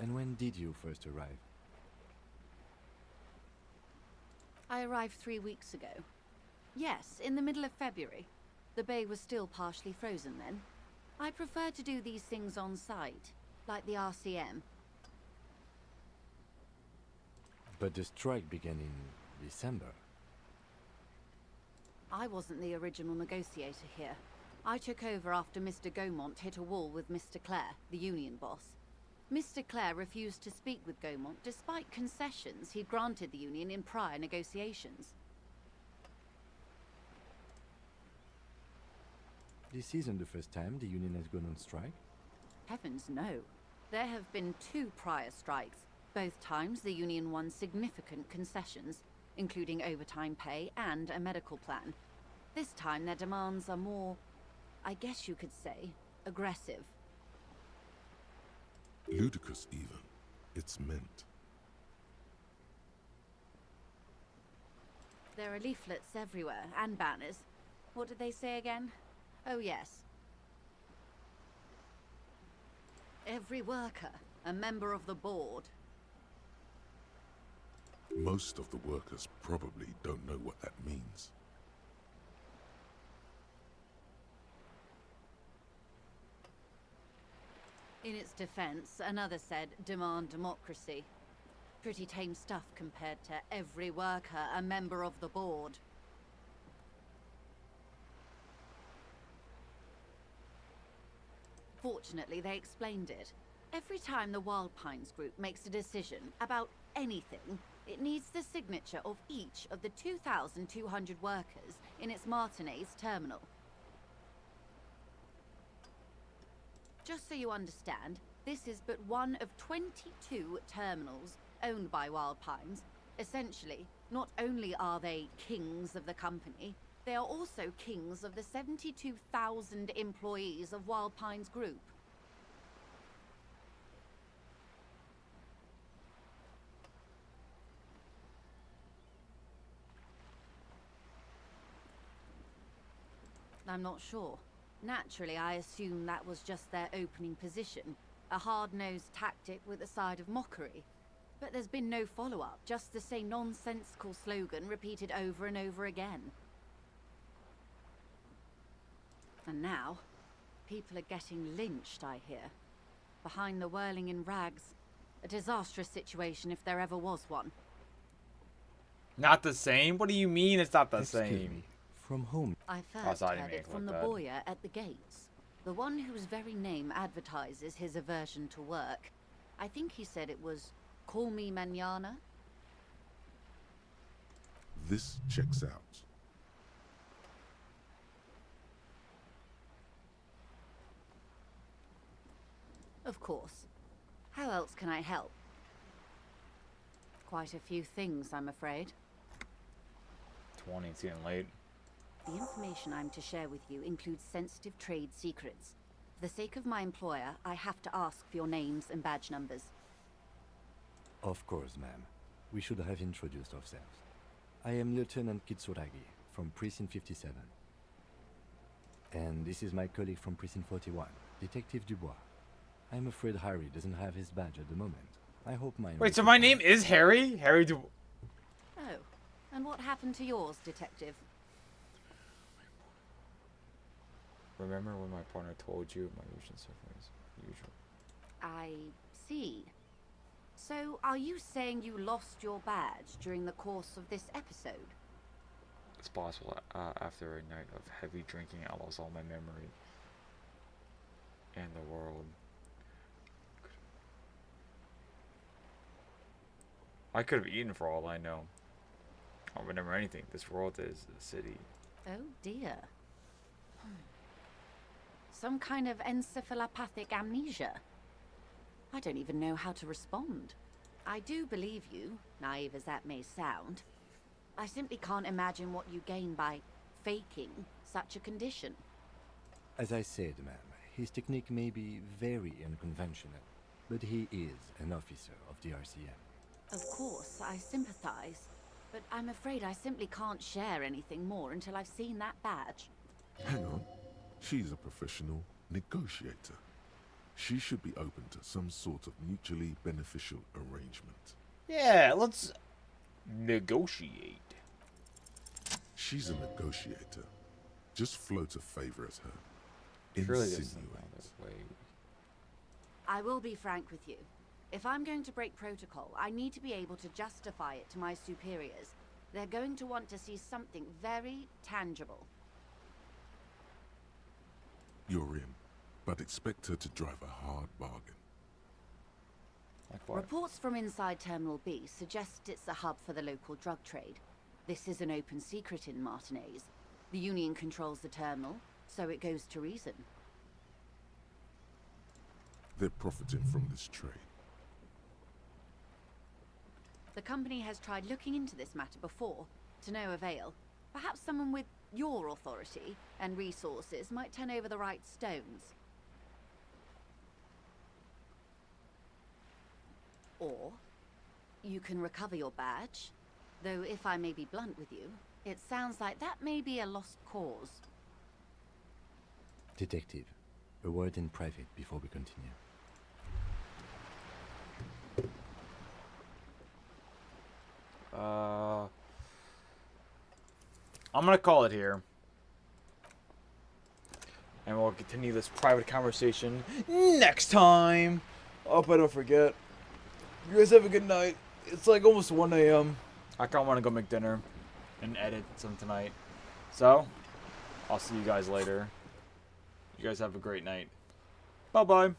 And when did you first arrive? I arrived 3 weeks ago. Yes, in the middle of February. The bay was still partially frozen then. I prefer to do these things on site, like the RCM. But the strike began in December. I wasn't the original negotiator here. I took over after Mr. Gaumont hit a wall with Mr. Clare, the union boss. Mr. Clare refused to speak with Gaumont despite concessions he'd granted the union in prior negotiations. This isn't the first time the union has gone on strike. Heavens no. There have been 2 prior strikes. Both times the union won significant concessions, including overtime pay and a medical plan. This time their demands are more, I guess you could say, aggressive. Ludicrous, even. It's meant. There are leaflets everywhere, and banners. What did they say again? Oh yes. Every worker, a member of the board. Most of the workers probably don't know what that means. In its defense, another said, demand democracy. Pretty tame stuff compared to every worker, a member of the board. Fortunately, they explained it. Every time the Wild Pines group makes a decision about anything, it needs the signature of each of the 2,200 workers in its Martinez terminal. Just so you understand, this is but one of 22 terminals owned by Wild Pines. Essentially, not only are they kings of the company, they are also kings of the 72,000 employees of Wild Pines Group. I'm not sure. Naturally, I assume that was just their opening position, a hard-nosed tactic with a side of mockery. But there's been no follow-up, just the same nonsensical slogan repeated over and over again. And now, people are getting lynched, I hear. Behind the whirling in rags. A disastrous situation if there ever was one. Not the same? What do you mean it's not the Excuse same? me. From whom? I Oh, first sorry, heard make it it from the look bad. boyar at the gates. The one whose very name advertises his aversion to work. I think he said it was, "Call me mañana." This checks out. Of course. How else can I help? Quite a few things, I'm afraid. 20, it's getting late. The information I'm to share with you includes sensitive trade secrets. For the sake of my employer, I have to ask for your names and badge numbers. Of course, ma'am. We should have introduced ourselves. I am Lieutenant Kitsuragi, from Precinct 57. And this is my colleague from Precinct 41, Detective Dubois. I'm afraid Harry doesn't have his badge at the moment. I hope mine... Wait, so my name is Harry? Harry Du... Oh, and what happened to yours, Detective? Remember when my partner told you my usual sufferings? Usual. I see. So, are you saying you lost your badge during the course of this episode? It's possible. After a night of heavy drinking, I lost all my memory. And the world. I could have eaten for all I know. I don't remember anything. This world is a city. Oh dear. Some kind of encephalopathic amnesia. I don't even know how to respond. I do believe you, naive as that may sound. I simply can't imagine what you gain by faking such a condition. As I said, ma'am, His technique may be very unconventional, but he is an officer of the RCM. Of course, I sympathize. But I'm afraid I simply can't share anything more until I've seen that badge. Hang on. She's a professional negotiator. She should be open to some sort of mutually beneficial arrangement. Yeah, let's negotiate. She's a negotiator. Just float a favor at her. Surely there's some Insinuate. other way. I will be frank with you. If I'm going to break protocol, I need to be able to justify it to my superiors. They're going to want to see something very tangible. You're in, but expect her to drive a hard bargain. Like what? Reports from inside Terminal B suggest it's a hub for the local drug trade. This is an open secret in Martinez. The Union controls the terminal, so it goes to reason. They're profiting from this trade. The company has tried looking into this matter before, to no avail. Perhaps someone with your authority and resources might turn over the right stones. Or you can recover your badge, though if I may be blunt with you, it sounds like that may be a lost cause. Detective, a word in private before we continue. I'm gonna call it here. And we'll continue this private conversation next time. I hope I don't forget. You guys have a good night. It's like almost 1 a.m. I kinda wanna go make dinner and edit some tonight. So, I'll see you guys later. You guys have a great night. Bye-bye.